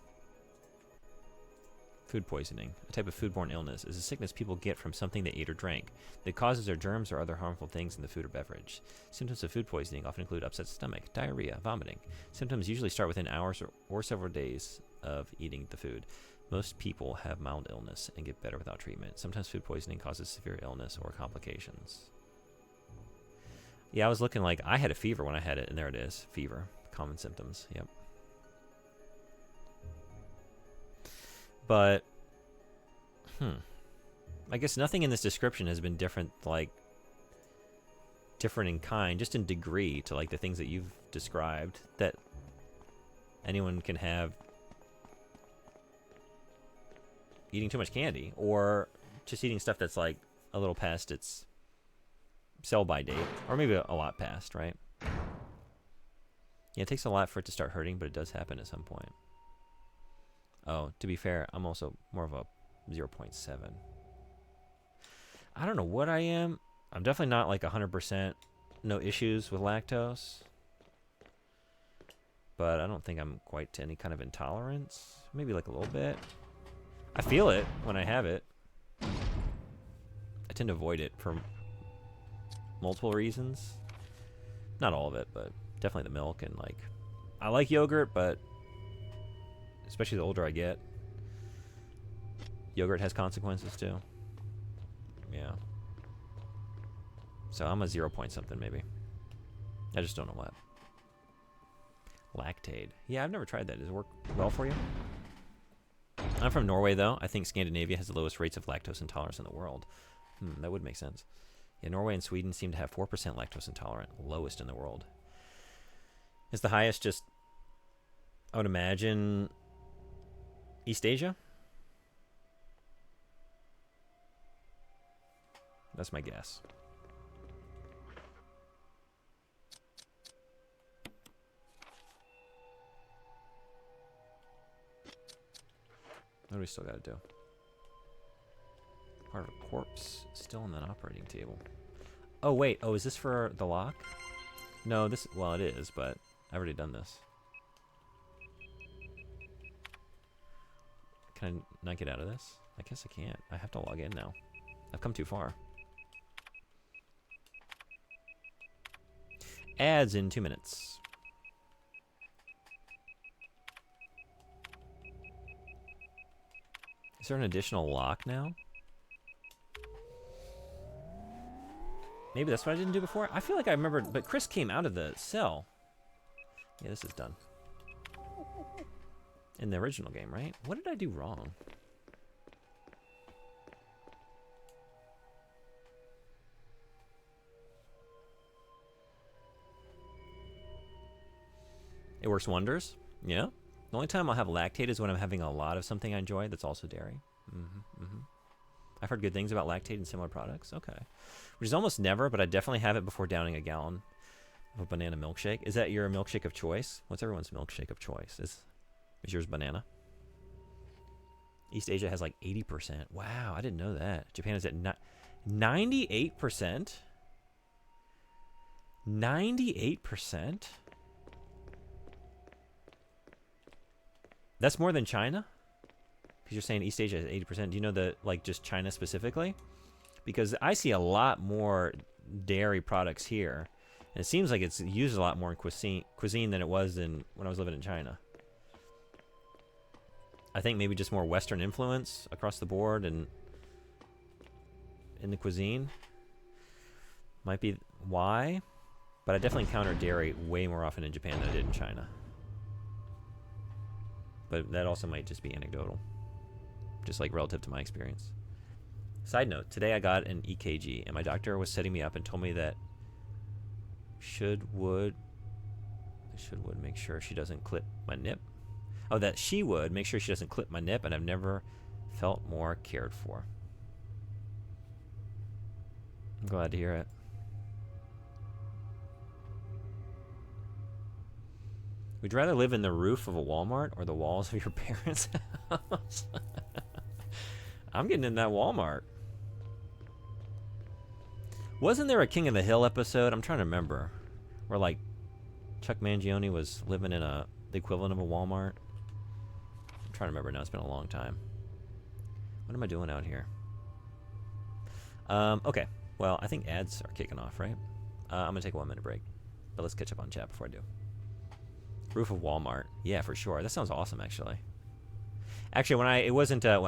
Speaker 1: Food poisoning. A type of foodborne illness is a sickness people get from something they ate or drank that causes or germs or other harmful things in the food or beverage. Symptoms of food poisoning often include upset stomach, diarrhea, vomiting. Symptoms usually start within hours or several days of eating the food. Most people have mild illness and get better without treatment. Sometimes food poisoning causes severe illness or complications. Yeah, I was looking like I had a fever when I had it, and there it is. Fever. Common symptoms. Yep. But, I guess nothing in this description has been different, like, different in kind, just in degree to, like, the things that you've described that anyone can have eating too much candy, or just eating stuff that's, like, a little past its sell-by date, or maybe a lot past, right? Yeah, it takes a lot for it to start hurting, but it does happen at some point. Oh, to be fair, I'm also more of a 0.7. I don't know what I am. I'm definitely not like 100% no issues with lactose. But I don't think I'm quite to any kind of intolerance. Maybe like a little bit. I feel it when I have it. I tend to avoid it for multiple reasons. Not all of it, but definitely the milk and like... I like yogurt, but... especially the older I get. Yogurt has consequences too. Yeah. So I'm a 0 point something maybe. I just don't know what. Lactaid. Yeah, I've never tried that. Does it work well for you? I'm from Norway though. I think Scandinavia has the lowest rates of lactose intolerance in the world. That would make sense. Yeah, Norway and Sweden seem to have 4% lactose intolerant. Lowest in the world. Is the highest just... I would imagine... East Asia? That's my guess. What do we still gotta do? Part of a corpse still on that operating table. Oh wait, oh is this for the lock? No, this, well it is, but I've already done this. Can I not get out of this? I guess I can't. I have to log in now. I've come too far. Ads in 2 minutes. Is there an additional lock now? Maybe that's what I didn't do before? I feel like I remembered, but Chris came out of the cell. Yeah, this is done. In the original game, right? What did I do wrong? It works wonders. Yeah. The only time I'll have lactate is when I'm having a lot of something I enjoy that's also dairy. I've heard good things about lactate and similar products. Okay. Which is almost never, but I definitely have it before downing a gallon of a banana milkshake. Is that your milkshake of choice? What's everyone's milkshake of choice? Is yours banana? East Asia has like 80%. Wow, I didn't know that. Japan is at 98%? 98%? That's more than China? Because you're saying East Asia is 80%. Do you know the, like, just China specifically? Because I see a lot more dairy products here. And it seems like it's used a lot more in cuisine than it was in when I was living in China. I think maybe just more Western influence across the board and in the cuisine. Might be why. But I definitely encounter dairy way more often in Japan than I did in China. But that also might just be anecdotal. Just like relative to my experience. Side note, today I got an EKG, and my doctor was setting me up and told me that would make sure she doesn't clip my nip. Oh, that she would make sure she doesn't clip my nip, and I've never felt more cared for. I'm glad to hear it. Would you rather live in the roof of a Walmart or the walls of your parents' house? I'm getting in that Walmart. Wasn't there a King of the Hill episode? I'm trying to remember. Where, like, Chuck Mangione was living in the equivalent of a Walmart. I'm trying to remember now. It's been a long time. What am I doing out here? Okay. Well, I think ads are kicking off, right? I'm going to take a 1 minute break. But let's catch up on chat before I do. Roof of Walmart. Yeah, for sure. That sounds awesome, actually. Actually, when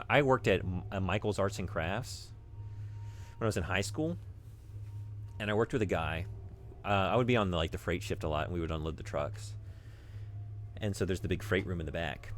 Speaker 1: I worked at Michael's Arts and Crafts when I was in high school, and I worked with a guy. I would be on the freight shift a lot, and we would unload the trucks. And so there's the big freight room in the back.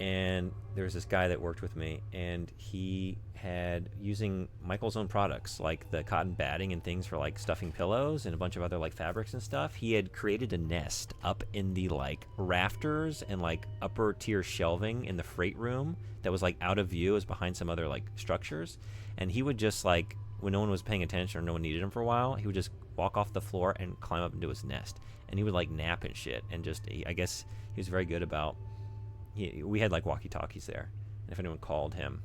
Speaker 1: And there was this guy that worked with me, and he had, using Michael's own products, like the cotton batting and things for like stuffing pillows and a bunch of other like fabrics and stuff, he had created a nest up in the like rafters and like upper tier shelving in the freight room that was like out of view, as behind some other like structures. And he would just like, when no one was paying attention or no one needed him for a while, he would just walk off the floor and climb up into his nest. And he would like nap and shit. And just, I guess he was very good about, we had like walkie-talkies there. And if anyone called him,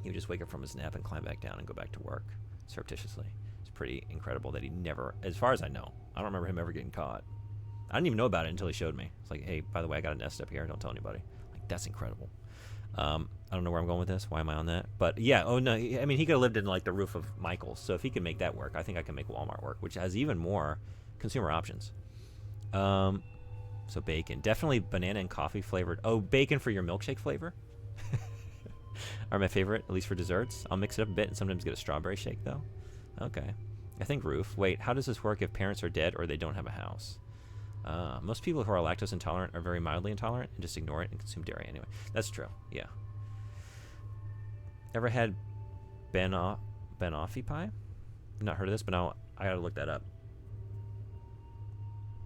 Speaker 1: he would just wake up from his nap and climb back down and go back to work surreptitiously. It's pretty incredible that he never, as far as I know, I don't remember him ever getting caught. I didn't even know about it until he showed me. It's like, hey, by the way, I got a nest up here. Don't tell anybody. Like, that's incredible. I don't know where I'm going with this. Why am I on that? But yeah, oh no, I mean, he could have lived in like the roof of Michael's. So if he can make that work, I think I can make Walmart work, which has even more consumer options. So bacon, definitely banana and coffee flavored. Oh, bacon for your milkshake flavor are my favorite, at least for desserts. I'll mix it up a bit and sometimes get a strawberry shake though. Okay, I think roof. Wait, how does this work if parents are dead or they don't have a house? Most people who are lactose intolerant are very mildly intolerant and just ignore it and consume dairy anyway. That's true. Yeah. Ever had banoffee pie? Not heard of this, but now I gotta look that up.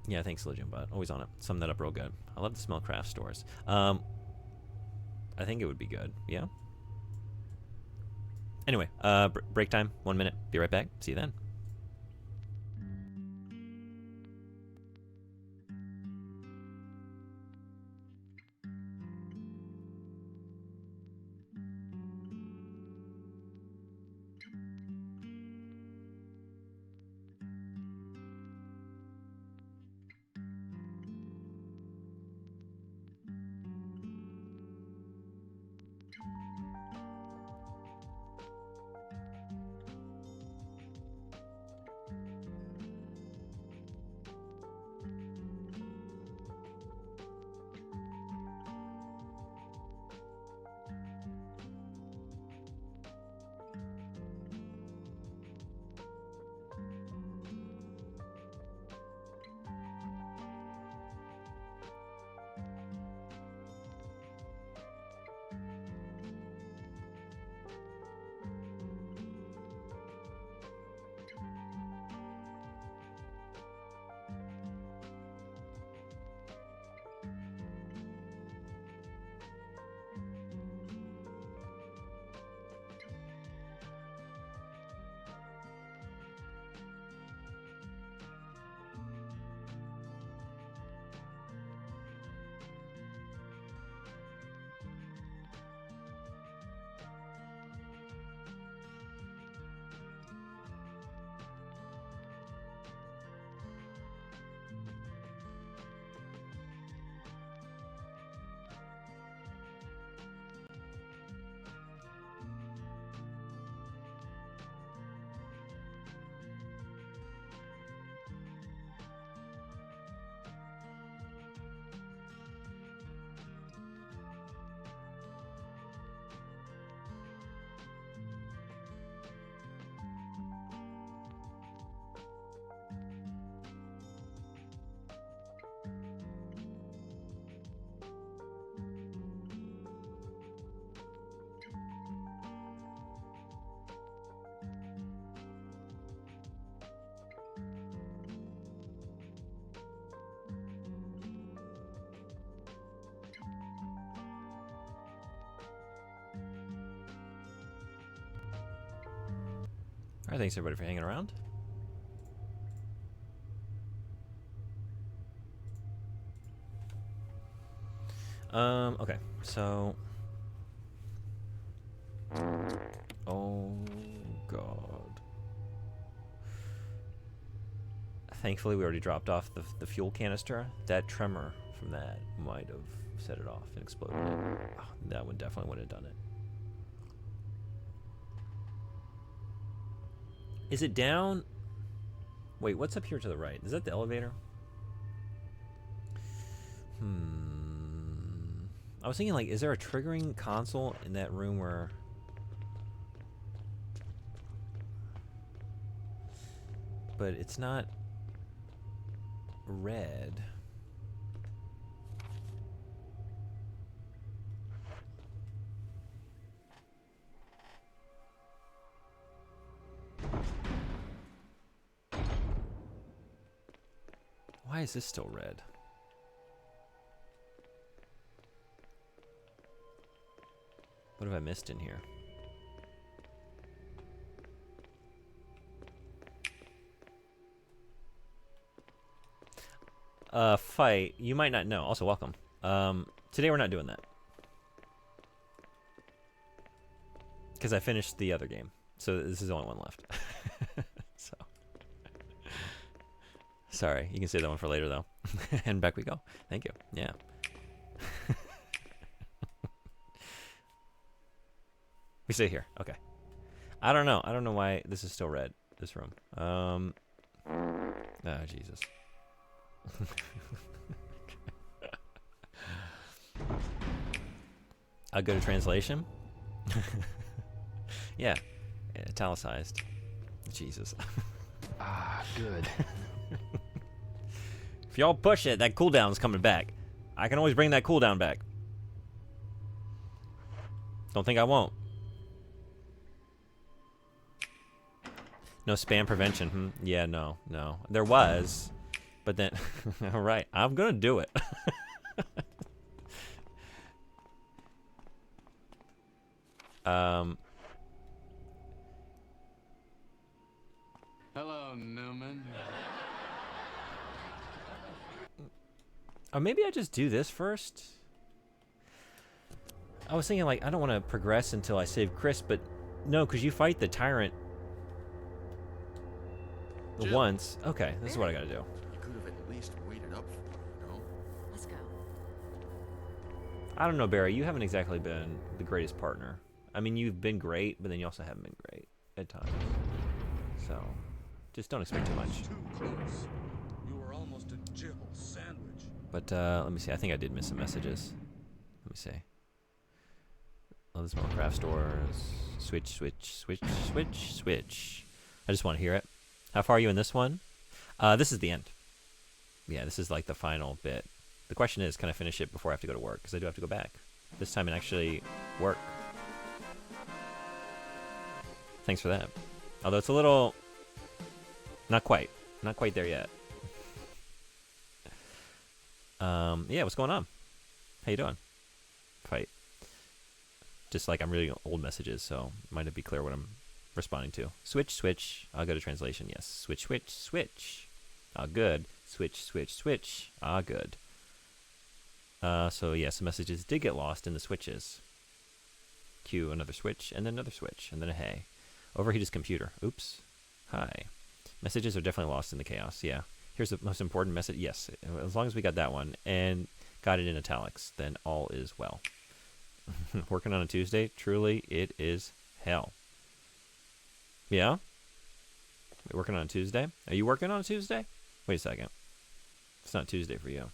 Speaker 1: Yeah, thanks, Legion, but always on it. Sum that up real good. I love to smell craft stores. I think it would be good. Yeah. Anyway, break time. 1 minute. Be right back. See you then. All right, thanks everybody for hanging around. Okay, so... Oh, God. Thankfully, we already dropped off the fuel canister. That tremor from that might have set it off and exploded it. Oh, that one definitely would have done it. Is it down? Wait, what's up here to the right? Is that the elevator? I was thinking, like, is there a triggering console in that room where... But it's not red. Why is this still red? What have I missed in here? Fight. You might not know. Also, welcome. Today we're not doing that. Because I finished the other game. So this is the only one left. So. Sorry. You can save that one for later, though. And back we go. Thank you. Yeah. We stay here. Okay. I don't know. I don't know why this is still red. This room. Oh, Jesus. I'll go to translation. Yeah. Italicized. Jesus.
Speaker 7: Ah, good.
Speaker 1: If y'all push it, that cooldown's coming back. I can always bring that cooldown back. Don't think I won't. No spam prevention. Yeah, no. There was, but then... All right, I'm gonna do it.
Speaker 4: Hello, Newman.
Speaker 1: Or maybe I just do this first? I was thinking, like, I don't want to progress until I save Chris, but no, because you fight the tyrant once. Okay, this is what I gotta do.
Speaker 3: You could have at least waited up for it, you know?
Speaker 6: Let's go.
Speaker 1: I don't know, Barry. You haven't exactly been the greatest partner. I mean, you've been great, but then you also haven't been great at times. So, just don't expect too much.
Speaker 3: Too close. You were almost a Jill sandwich.
Speaker 1: But let me see. I think I did miss some messages. Let me see. Oh, there's more craft stores. Switch. I just want to hear it. How far are you in this one? This is the end. Yeah, this is like the final bit. The question is, can I finish it before I have to go to work? Because I do have to go back. This time and actually work. Thanks for that. Although it's a little... Not quite. Not quite there yet. Yeah, what's going on? How you doing? Fight. Just like I'm reading old messages, so might not be clear what I'm responding to. Switch. I'll go to translation. Yes. Switch. Ah, good. Switch. Ah, good. So yes, the messages did get lost in the switches. Cue another switch, and then another switch, and then a hey. Overheat his computer. Oops. Hi. Messages are definitely lost in the chaos. Yeah. Here's the most important message. Yes. As long as we got that one and got it in italics, then all is well. Working on a Tuesday? Truly, it is hell. Yeah? Working on a Tuesday? Are you working on a Tuesday? Wait a second. It's not Tuesday for you.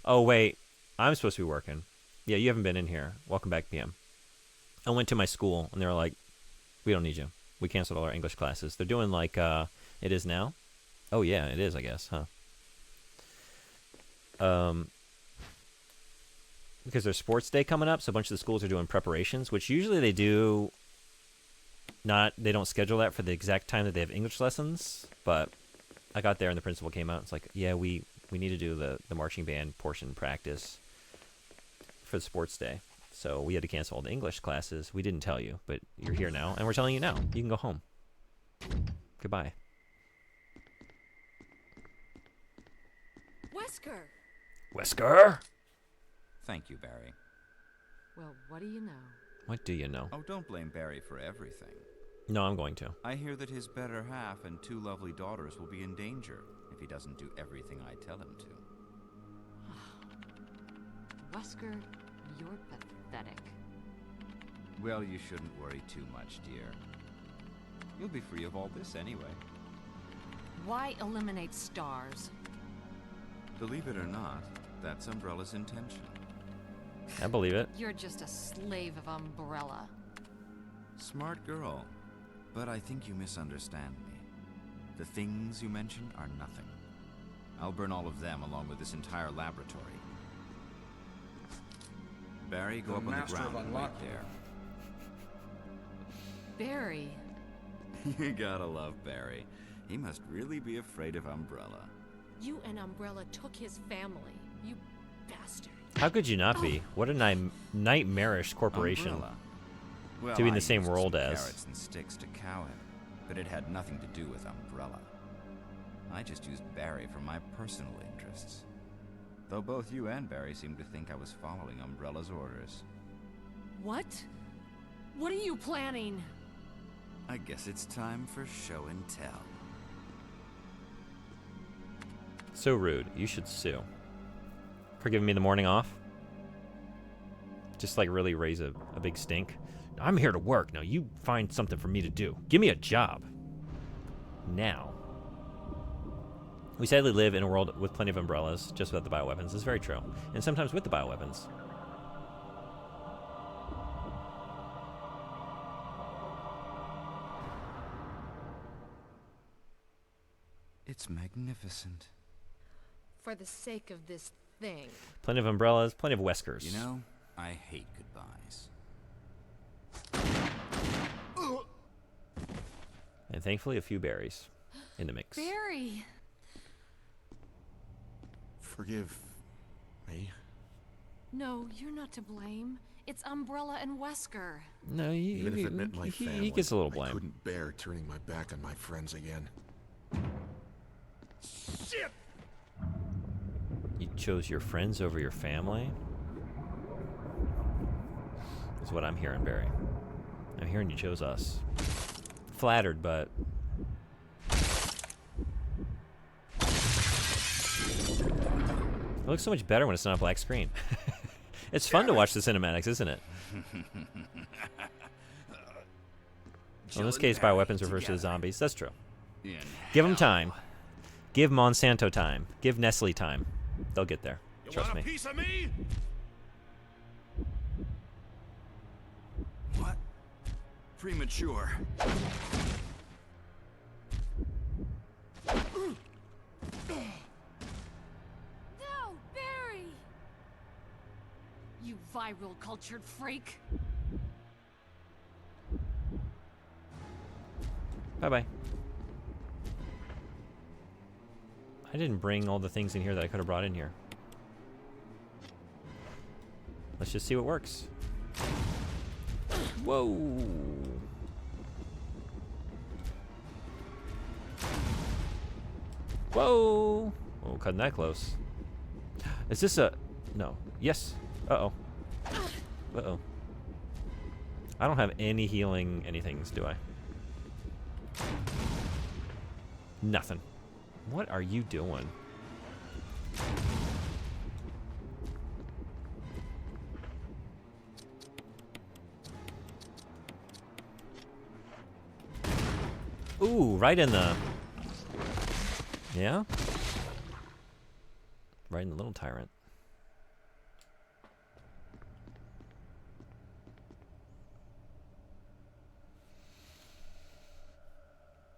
Speaker 1: Oh, wait. I'm supposed to be working. Yeah, you haven't been in here. Welcome back, PM. I went to my school, and they were like, we don't need you. We canceled all our English classes. They're doing like, it is now? Oh, yeah, it is, I guess, huh? Because there's sports day coming up, so a bunch of the schools are doing preparations, which usually they do they don't schedule that for the exact time that they have English lessons, but I got there and the principal came out and it's like, yeah, we need to do the marching band portion practice for the sports day. So we had to cancel all the English classes. We didn't tell you, but you're here now, and we're telling you now. You can go home. Goodbye.
Speaker 6: Wesker!
Speaker 1: Wesker!
Speaker 8: Thank you, Barry.
Speaker 6: Well, what do you know?
Speaker 1: What do you know?
Speaker 8: Oh, don't blame Barry for everything.
Speaker 1: No, I'm going to.
Speaker 8: I hear that his better half and 2 lovely daughters will be in danger if he doesn't do everything I tell him to.
Speaker 6: Wesker, you're pathetic.
Speaker 8: Well, you shouldn't worry too much, dear. You'll be free of all this anyway.
Speaker 6: Why eliminate stars?
Speaker 8: Believe it or not, that's Umbrella's intention.
Speaker 1: I believe it.
Speaker 6: You're just a slave of Umbrella.
Speaker 8: Smart girl. But I think you misunderstand me. The things you mentioned are nothing. I'll burn all of them along with this entire laboratory. Barry, go up on the ground and wait there.
Speaker 6: Barry.
Speaker 8: You gotta love Barry. He must really be afraid of Umbrella.
Speaker 6: You and Umbrella took his family. You bastard.
Speaker 1: How could you not be? What a nightmarish corporation.
Speaker 8: Umbrella. Well,
Speaker 1: To be in the
Speaker 8: I
Speaker 1: same
Speaker 8: used
Speaker 1: world
Speaker 8: some
Speaker 1: as.
Speaker 8: carrots and sticks to cow him, but it had nothing to do with Umbrella. I just used Barry for my personal interests. Though both you and Barry seem to think I was following Umbrella's orders.
Speaker 6: What? What are you planning?
Speaker 8: I guess it's time for show and tell.
Speaker 1: So rude. You should sue. For giving me the morning off. Just like really raise a big stink. I'm here to work. Now you find something for me to do. Give me a job. Now. We sadly live in a world with plenty of umbrellas, just without the bioweapons. It's very true. And sometimes with the bioweapons.
Speaker 8: It's magnificent.
Speaker 6: For the sake of this thing.
Speaker 1: Plenty of umbrellas, plenty of Weskers.
Speaker 8: You know, I hate goodbyes.
Speaker 1: And thankfully a few berries in the mix.
Speaker 6: Barry!
Speaker 9: Forgive me.
Speaker 6: No, you're not to blame. It's Umbrella and Wesker.
Speaker 1: No,
Speaker 9: Even if it meant my family,
Speaker 1: he gets a little
Speaker 9: I
Speaker 1: blame.
Speaker 9: couldn't bear turning my back on my friends again.
Speaker 3: Shit!
Speaker 1: You chose your friends over your family? Is what I'm hearing, Barry. I'm hearing you chose us. Flattered, but... It looks so much better when it's not a black screen. It's fun to watch the cinematics, isn't it? Well, in this case, bioweapons refers to the zombies. That's true. Give them time. Give Monsanto time. Give Nestle time. They'll get there.
Speaker 3: You
Speaker 1: Trust
Speaker 3: want
Speaker 1: me.
Speaker 3: a piece of me?
Speaker 8: What? Premature.
Speaker 6: No, Barry! You viral cultured freak.
Speaker 1: Bye-bye. I didn't bring all the things in here that I could have brought in here. Let's just see what works. Whoa. Whoa. Oh, cutting that close. Is this a... No. Yes. Uh-oh. Uh-oh. I don't have any healing anythings, do I? Nothing. What are you doing? Ooh, right in the... Yeah? Right in the little tyrant.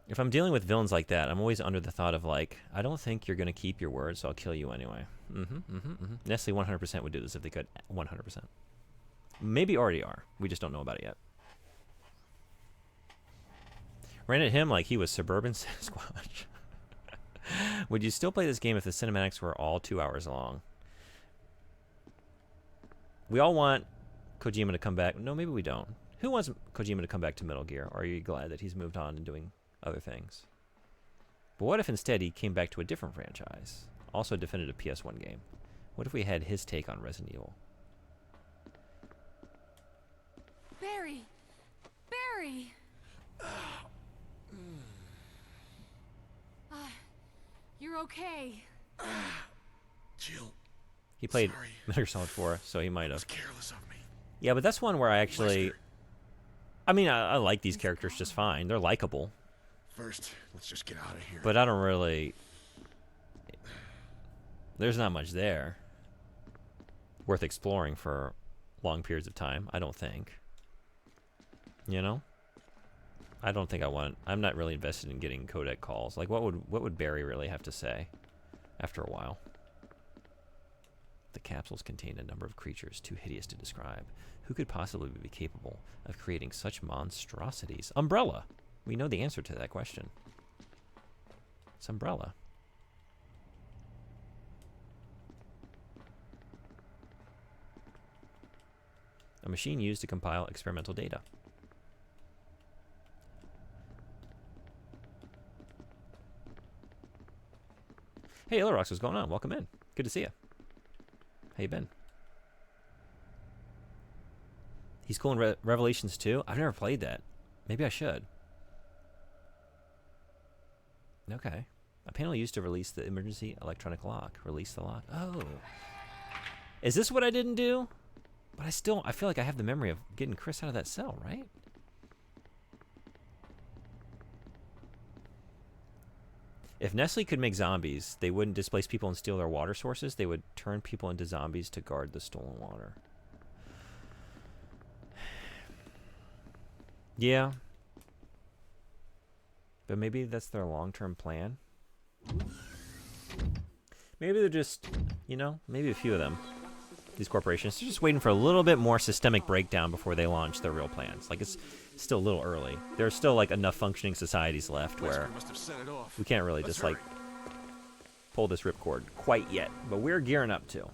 Speaker 1: If I'm dealing with villains like that, I'm always under the thought of like, I don't think you're going to keep your word, so I'll kill you anyway. Nestle 100% would do this if they could. 100%. Maybe already are. We just don't know about it yet. Ran at him like he was Suburban Sasquatch. Would you still play this game if the cinematics were all 2 hours long? We all want Kojima to come back. No, maybe we don't. Who wants Kojima to come back to Metal Gear? Or are you glad that he's moved on and doing other things? But what if instead he came back to a different franchise? Also a definitive PS1 game. What if we had his take on Resident Evil?
Speaker 6: Barry! Barry! You're okay.
Speaker 9: Jill,
Speaker 1: He played
Speaker 9: Sorry.
Speaker 1: Metal Gear Solid 4, so he might
Speaker 9: it was
Speaker 1: have.
Speaker 9: careless of me.
Speaker 1: Yeah, but that's one where I actually...
Speaker 9: Lester,
Speaker 1: I mean, I like these characters just fine. They're likable.
Speaker 9: first, let's just get out of here.
Speaker 1: But I don't really... There's not much there worth exploring for long periods of time, I don't think. You know? I don't think I want... I'm not really invested in getting codec calls. Like, what would Barry really have to say after a while? The capsules contain a number of creatures too hideous to describe. Who could possibly be capable of creating such monstrosities? Umbrella! We know the answer to that question. It's Umbrella. A machine used to compile experimental data. Hey, Illirox, what's going on? Welcome in. Good to see you. How you been? He's cool in Revelations 2? I've never played that. Maybe I should. Okay. A panel used to release the emergency electronic lock. Release the lock. Oh. Is this what I didn't do? But I feel like I have the memory of getting Chris out of that cell, right? If Nestle could make zombies, they wouldn't displace people and steal their water sources. They would turn people into zombies to guard the stolen water. Yeah. But maybe that's their long-term plan. Maybe they're just, you know, maybe a few of them. These corporations, they're just waiting for a little bit more systemic breakdown before they launch their real plans. Like, it's still a little early. There's still, like, enough functioning societies left where
Speaker 9: Wesker must have set it off.
Speaker 1: we can't really
Speaker 9: Let's
Speaker 1: just, like,
Speaker 9: hurry.
Speaker 1: pull this ripcord quite yet. But we're gearing up to.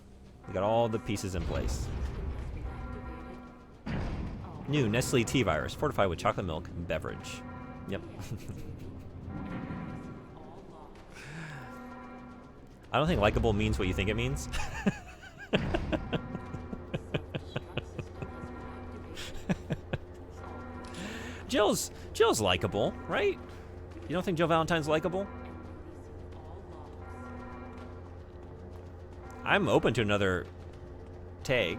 Speaker 1: We got all the pieces in place. New Nestle T-Virus, fortified with chocolate milk beverage. Yep. I don't think likable means what you think it means. Jill's likable, right? You don't think Jill Valentine's likable? I'm open to another take.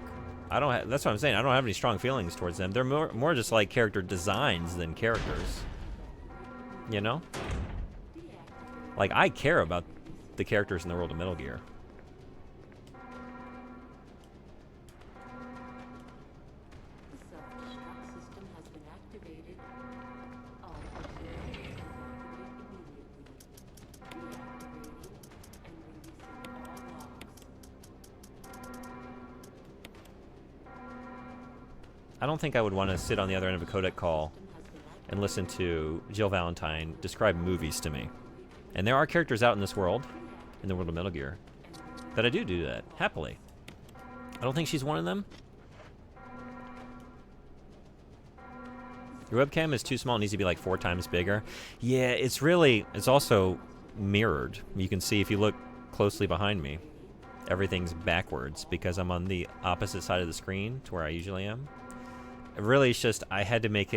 Speaker 1: That's what I'm saying. I don't have any strong feelings towards them. They're more just like character designs than characters. You know? Like, I care about the characters in the world of Metal Gear. I don't think I would want to sit on the other end of a codec call and listen to Jill Valentine describe movies to me. And there are characters out in this world, in the world of Metal Gear, that I do that, happily. I don't think she's one of them. Your webcam is too small, it needs to be like 4 times bigger. Yeah, it's also mirrored. You can see if you look closely behind me, everything's backwards because I'm on the opposite side of the screen to where I usually am. Really, it's just I had to make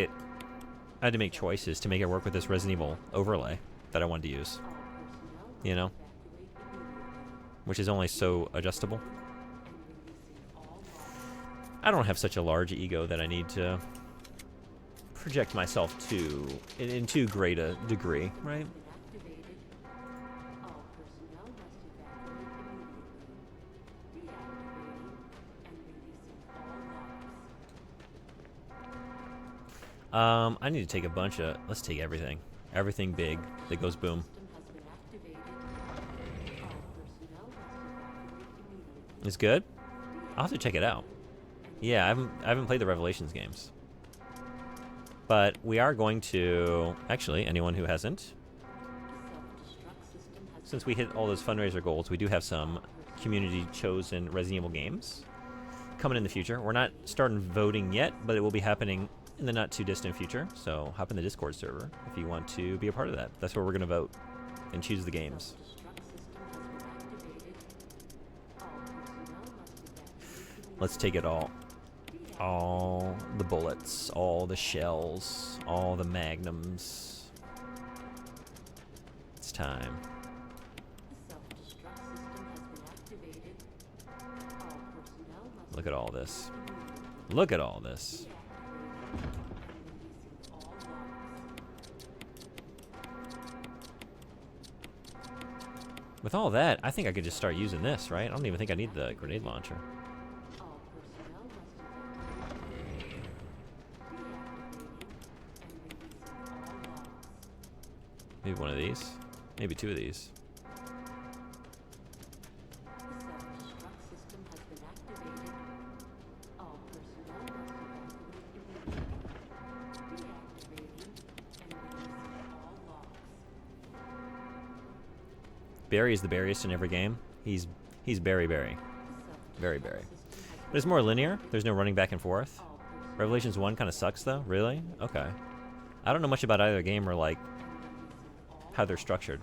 Speaker 1: choices to make it work with this Resident Evil overlay that I wanted to use. You know? Which is only so adjustable. I don't have such a large ego that I need to project myself in too great a degree, right? I need to take a bunch of... Let's take everything. Everything big that goes boom. It's good? I'll have to check it out. Yeah, I haven't played the Revelations games. But we are going to... Actually, anyone who hasn't... Since we hit all those fundraiser goals, we do have some community-chosen Resident Evil games coming in the future. We're not starting voting yet, but it will be happening in the not too distant future. So hop in the Discord server if you want to be a part of that. That's where we're going to vote and choose the games. Let's take it all. All the bullets, all the shells, all the magnums. It's time. Look at all this. Look at all this. With all that, I think I could just start using this, right? I don't even think I need the grenade launcher. Maybe one of these. Maybe two of these. Barry is the berriest in every game. He's Barry. Very Barry. But it's more linear. There's no running back and forth. Revelations 1 kind of sucks though. Really? Okay. I don't know much about either game or like how they're structured.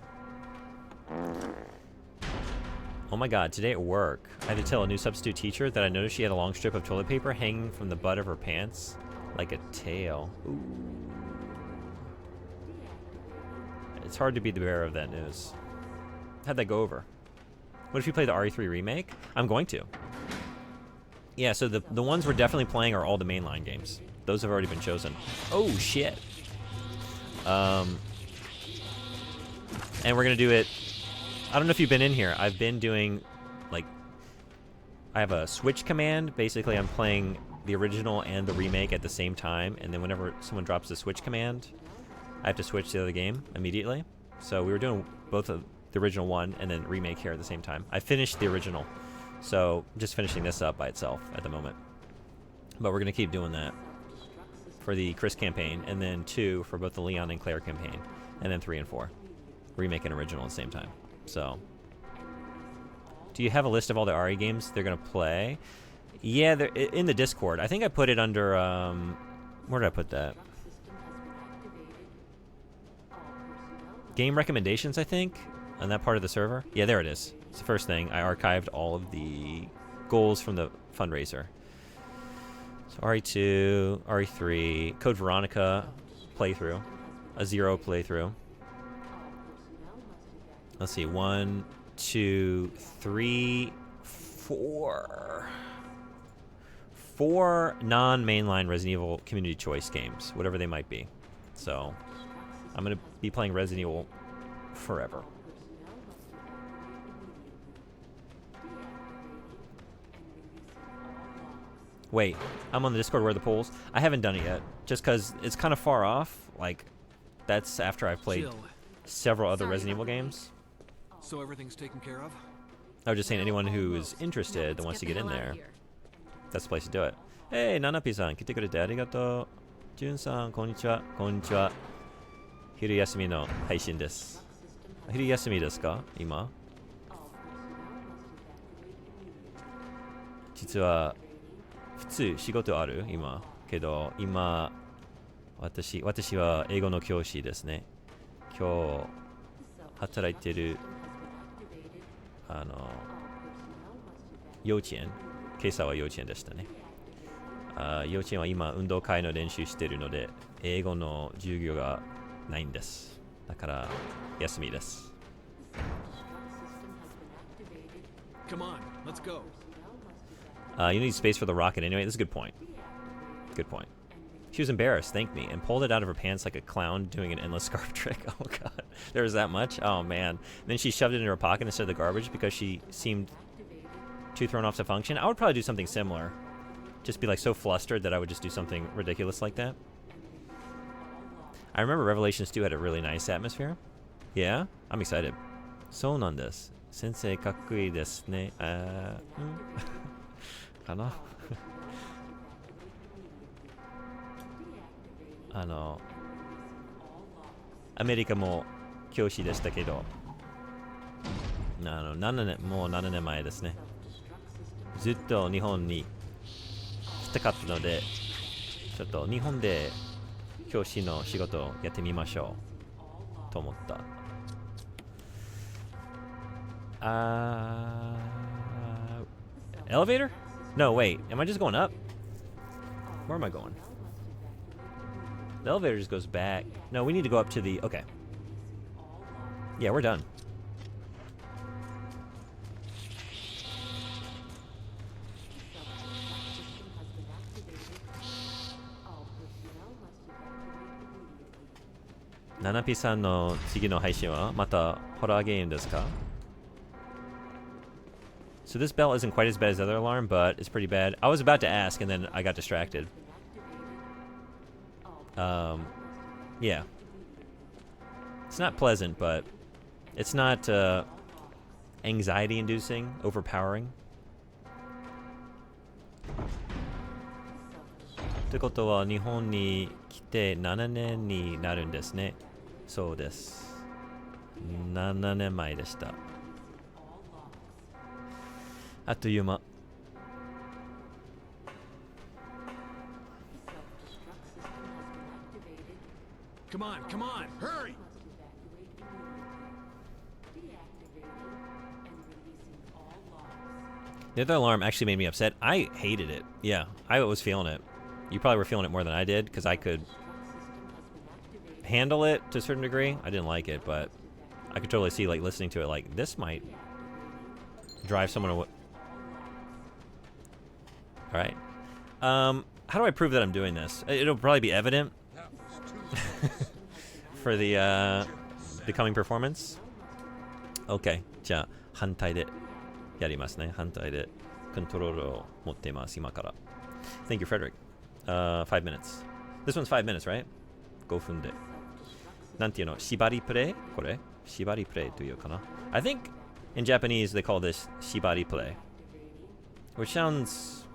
Speaker 1: Oh my god, today at work, I had to tell a new substitute teacher that I noticed she had a long strip of toilet paper hanging from the butt of her pants like a tail. Ooh. It's hard to be the bearer of that news. How'd that go over? What if you play the RE3 remake? I'm going to. Yeah, so the ones we're definitely playing are all the mainline games. Those have already been chosen. Oh, shit. And we're going to do it... I don't know if you've been in here. I've been doing, like... I have a switch command. Basically, I'm playing the original and the remake at the same time. And then whenever someone drops the switch command, I have to switch to the other game immediately. So we were doing both of the original one and then remake here at the same time. I finished the original. So just finishing this up by itself at the moment. But we're going to keep doing that for the Chris campaign. And then 2 for both the Leon and Claire campaign. And then 3 and 4. Remake and original at the same time. So, do you have a list of all the RE games they're going to play? Yeah, they're in the Discord. I think I put it under, where did I put that? Game recommendations, I think, on that part of the server. Yeah, there it is. It's the first thing. I archived all of the goals from the fundraiser. So RE2, RE3, Code Veronica playthrough, a 0 playthrough. Let's see, 1, 2, 3, 4. 4 non-mainline Resident Evil community choice games, whatever they might be. So, I'm going to be playing Resident Evil forever. Wait, I'm on the Discord. Where are the polls? I haven't done it yet, just because it's kind of far off. Like, that's after I've played several other Resident Evil games.
Speaker 5: So everything's taken care of?
Speaker 1: I was just saying anyone who is interested that wants to get in there, that's the place to do it. Hey, Nanapi-san, 来てくれてありがとう。Jun-san, こんにちは。こんにちは。昼休みの配信です。昼休みですか今？実は普通仕事ある今。けど今私は英語の教師ですね。今日働いてる幼稚園、今朝は幼稚園でしたね。幼稚園は今運動会の練習しているので英語の授業がないんです。だから休みです。
Speaker 5: Come on, let's go.
Speaker 1: You need space for the rocket anyway. This is a good point. Good point. She was embarrassed, thanked me, and pulled it out of her pants like a clown doing an endless scarf trick. Oh god, there was that much? Oh man. And then she shoved it in her pocket instead of the garbage because she seemed too thrown off to function. I would probably do something similar. Just be like so flustered that I would just do something ridiculous like that. I remember Revelations 2 had a really nice atmosphere. Yeah? I'm excited. そうなんです。先生かっこいいですね。かなアメリカも教師でしたけど、もう7年前ですね。ずっと日本にたかったので、ちょっと日本で教師の仕事をやってみましょうと思った。Elevator? No, wait. Am I just going up? Where am I going? The elevator just goes back. No, we need to go up to the... Okay. Yeah, we're done. Nanapi-san no tsigi no haishin wa mata horror game desu ka? So this bell isn't quite as bad as the other alarm, but it's pretty bad. I was about to ask, and then I got distracted. Yeah. It's not pleasant, but it's not anxiety-inducing, overpowering. ってことは日本に来て7年になるんですね。そうです。7年前でした。あっという間。
Speaker 5: Come on, come on, hurry!
Speaker 1: The other alarm actually made me upset. I hated it. Yeah, I was feeling it. You probably were feeling it more than I did, because I could handle it to a certain degree. I didn't like it, but I could totally see, like, listening to it, like, this might drive someone away. Alright. How do I prove that I'm doing this? It'll probably be evident for the coming performance. Okay. じゃあ、反対でやりますね。反対でコントロールを持っています、今から。Thank you, Frederick. 5 minutes. This one's 5 minutes, right? 5分で。なんていうの？縛りプレイ？これ？縛りプレイというかな。I think in Japanese they call this 縛りプレイ. Which sounds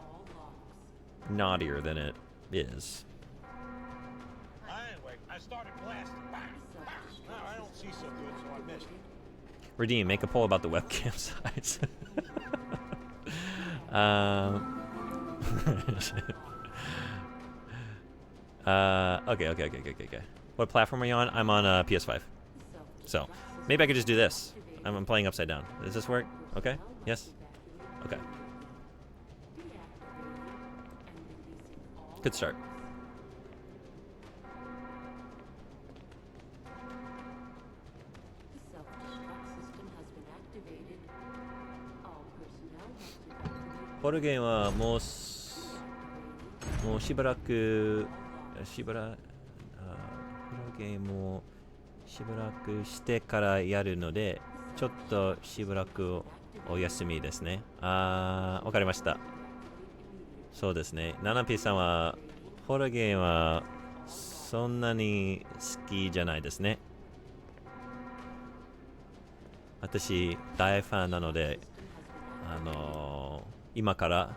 Speaker 1: naughtier than it is.
Speaker 3: Anyway, I started blasting. Bang, bang. Now I don't see so good, so I missed it.
Speaker 1: Redeem, make a poll about the webcam size. Okay. What platform are you on? I'm on PS5. So, maybe I could just do this. I'm playing upside down. Does this work? Okay? Yes? Okay. Good start. Horror game はもうしばらくホラーゲームをしばらくしてからやるのでちょっとしばらくお休みですね。わかりました。そうですね。ナナピーさんはホラーゲームはそんなに好きじゃないですね。私大ファンなので今から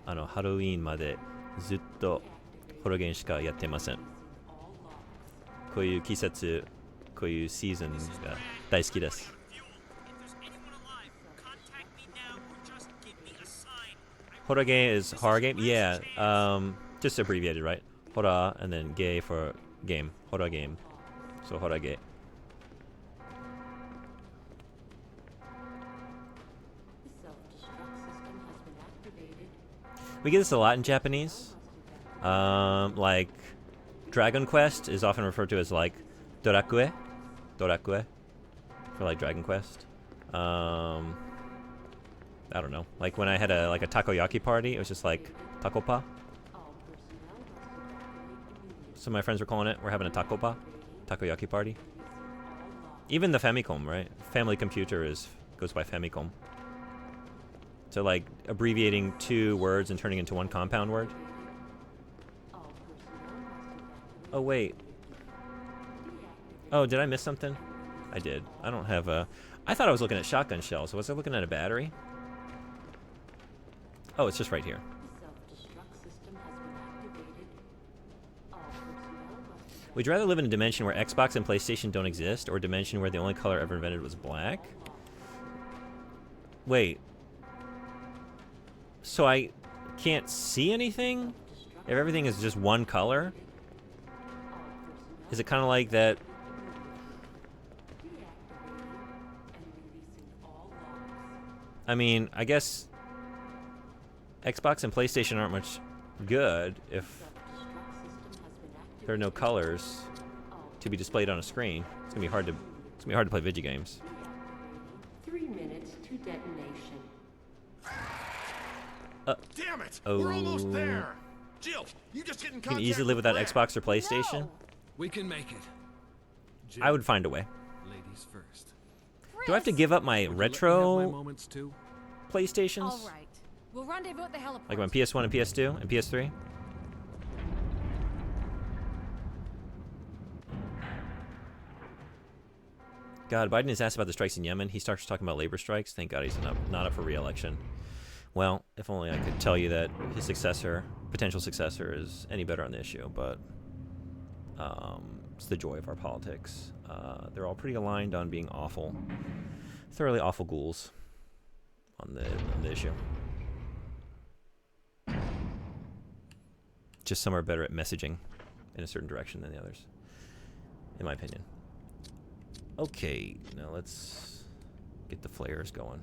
Speaker 1: ハロウィーンまでずっとホラーゲームしかやってません。こういう季節、こういうシーズンが大好きです。Horror game is horror game? Yeah, just abbreviated, right? Horror and then gay for game. Horror game. So horror gay. We get this a lot in Japanese. Like Dragon Quest is often referred to as like Dorakue for like Dragon Quest. I don't know. Like when I had a takoyaki party, it was just like takopa. Some of my friends were calling it. We're having a takoyaki party. Even the Famicom, right? Family computer goes by Famicom. So like abbreviating 2 words and turning into one compound word. Oh wait. Oh, did I miss something? I did. I don't have a... I thought I was looking at shotgun shells. Was I looking at a battery? Oh, it's just right here. Would you rather live in a dimension where Xbox and PlayStation don't exist, or a dimension where the only color ever invented was black? Wait. So can't see anything? If everything is just one color? Is it kind of like that? I mean, I guess Xbox and PlayStation aren't much good if there are no colors to be displayed on a screen. It's gonna be hard to play video games.
Speaker 10: 3 minutes to detonation.
Speaker 9: Damn it!
Speaker 1: Oh.
Speaker 9: We're almost there. Jill, you just get in
Speaker 1: You
Speaker 9: contact
Speaker 1: can easily live
Speaker 9: with
Speaker 1: without
Speaker 9: Brad.
Speaker 1: Xbox or PlayStation.
Speaker 6: No.
Speaker 5: We can make it. Jill,
Speaker 1: I would find a way.
Speaker 5: ladies first.
Speaker 1: Do I have to give up my
Speaker 5: Would you let me have
Speaker 1: retro
Speaker 5: my moments too?
Speaker 1: PlayStations?
Speaker 6: All right. We'll rendezvous at the heliport.
Speaker 1: Like on PS1 and PS2 and PS3? God, Biden is asked about the strikes in Yemen. He starts talking about labor strikes. Thank God he's not up for re-election. Well, if only I could tell you that his successor, potential successor, is any better on the issue, but it's the joy of our politics. They're all pretty aligned on being awful, thoroughly awful ghouls on the issue. Just some are better at messaging in a certain direction than the others, in my opinion. Okay, now let's get the flares going.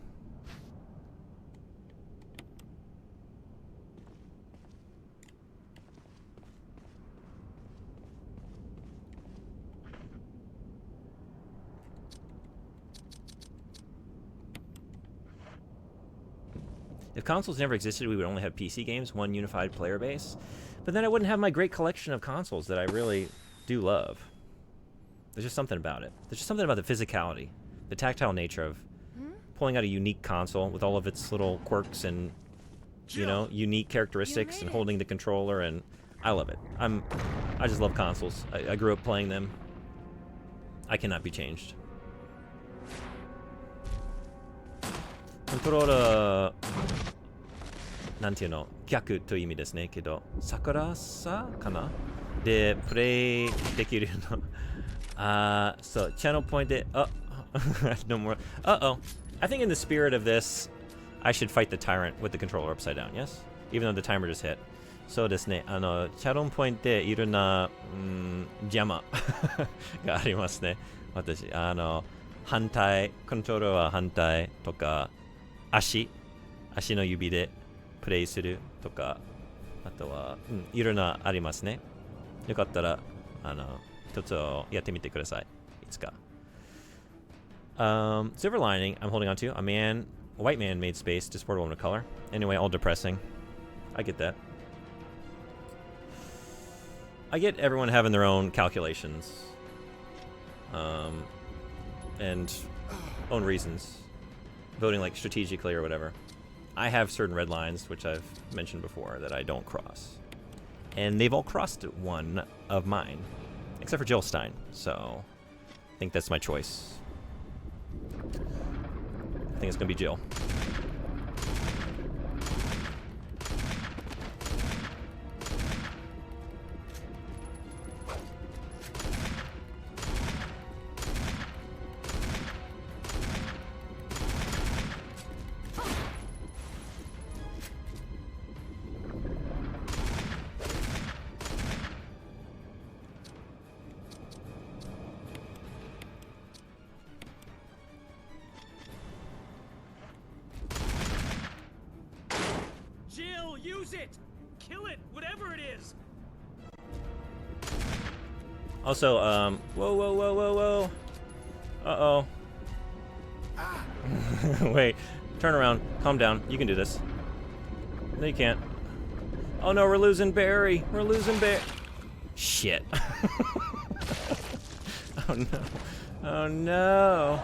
Speaker 1: If consoles never existed, we would only have PC games, one unified player base. But then I wouldn't have my great collection of consoles that I really do love. There's just something about it. There's just something about the physicality, the tactile nature of pulling out a unique console with all of its little quirks and, you know, unique characteristics and holding the controller, and I love it. I just love consoles. I grew up playing them. I cannot be changed. Controller なんていうの逆という意味ですねけど桜さかなでプレイできるのso channel point it no more uh-oh I think in the spirit of this I should fight the tyrant with the controller upside down, yes? Even though the timer just hit. そうですねチャロンポイントでいろんな邪魔がありますね私反対コントローラーは反対とか足の指でプレイするとかあとはいろんなありますねよかったら一つをやってみてくださいいつかsilver lining I'm holding on to a white man made space to support a woman of color anyway all depressing I get that I get everyone having their own calculations and own reasons voting like strategically or whatever. I have certain red lines, which I've mentioned before, that I don't cross. And they've all crossed one of mine, except for Jill Stein, so I think that's my choice. I think it's gonna be Jill.
Speaker 3: Use it! Kill it! Whatever it is!
Speaker 1: Also, whoa. Uh-oh. Wait, turn around. Calm down. You can do this. No, you can't. Oh no, we're losing Barry. We're losing Barry. Shit. Oh no. Oh no.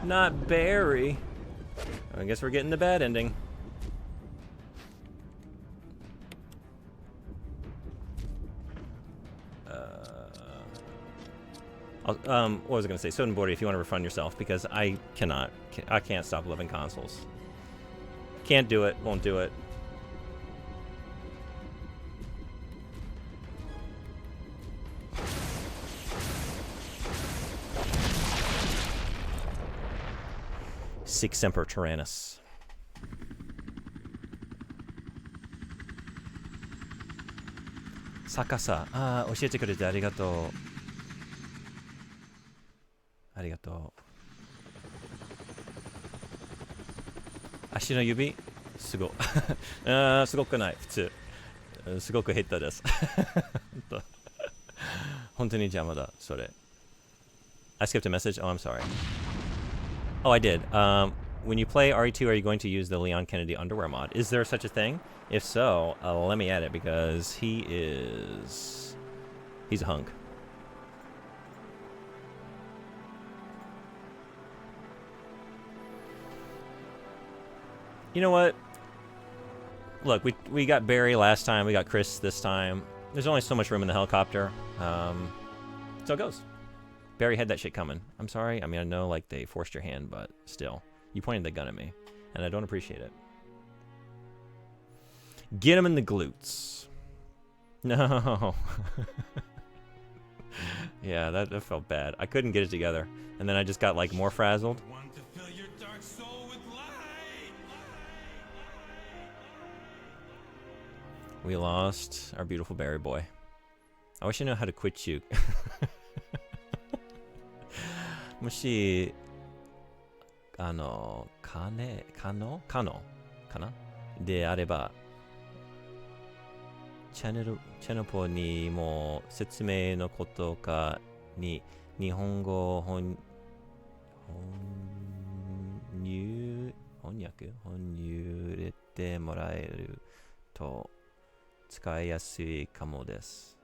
Speaker 1: Not Barry. I guess we're getting the bad ending. What was I going to say? Sodenbori, if you want to refund yourself, because I can't stop loving consoles. Can't do it, won't do it. Sic Semper Tyrannis. 逆さ。ああ、教えてくれてありがとう。ありがとう。足の指すごすごくない普通。すごく減ったです。本当に邪魔だ、それ。I skipped a message? Oh, I'm sorry. Oh, I did. When you play RE2, are you going to use the Leon Kennedy underwear mod? Is there such a thing? If so, let me add it because he's a hunk. You know what? Look, we got Barry last time. We got Chris this time. There's only so much room in the helicopter. So it goes. Barry had that shit coming. I'm sorry. I mean, I know, like, they forced your hand, but still. You pointed the gun at me, and I don't appreciate it. Get him in the glutes. No. Yeah, that felt bad. I couldn't get it together. And then I just got, like, more frazzled. We lost our beautiful Barry boy. I wish I knew how to quit you. もし、可能かなであれば、チャンネルポにも説明のことかに日本語翻訳入れてもらえると使いやすいかもです。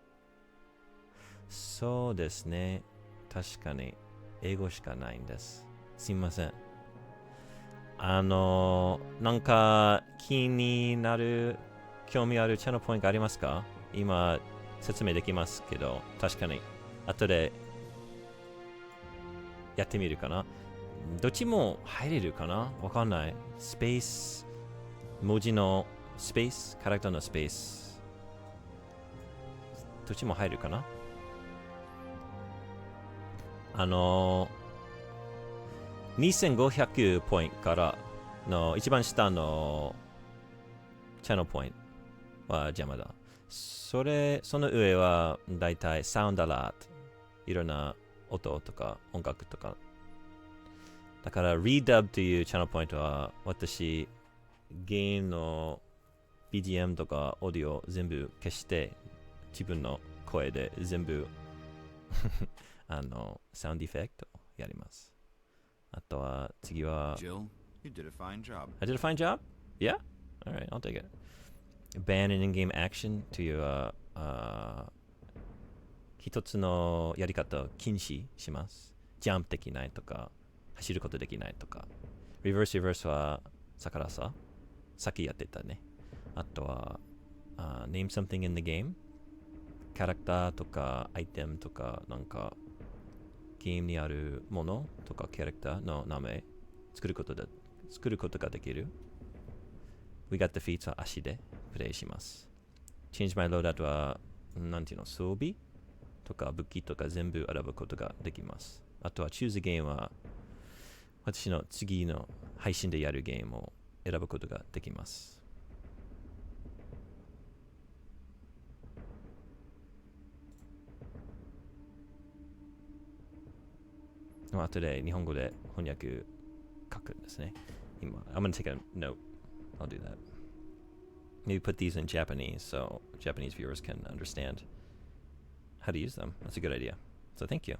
Speaker 1: そうですね。確かに英語しかないんです。すみません。なんか気になる興味あるチャンネルポイントありますか？今説明できますけど、確かに後でやってみるかな。どっちも入れるかな？わかんない。スペース、文字のスペース、キャラクターのスペース。どっちも入るかな？2500ポイントからの一番下のチャンネルポイントは邪魔だ。その上はだいたいサウンドアラート。いろんな音とか音楽とか。だから Redub というチャンネルポイントは私ゲームの BGM とかオーディオ全部消して自分の声で全部サウンドエフェクトやります。あとは次は
Speaker 8: Jill, you did a fine job.
Speaker 1: I did a fine job? Yeah? Alright, I'll take it. Ban and in-game action という一つのやり方を禁止します。ジャンプできないとか走ることできないとか。Reverse はさっきやってたね。あとは、name something in the game キャラクターとかアイテムとかなんかゲームにあるものとかキャラクターの名前作ることができる。We got the feats は足でプレイします。Change my loadout はなんていうの装備とか武器とか全部選ぶことができます。あとは Choose a game は私の次の配信でやるゲームを選ぶことができます。後で日本語で翻訳書くんですね。今、I'm gonna take a note. I'll do that. Maybe put these in Japanese so Japanese viewers can understand how to use them. That's a good idea. So thank you.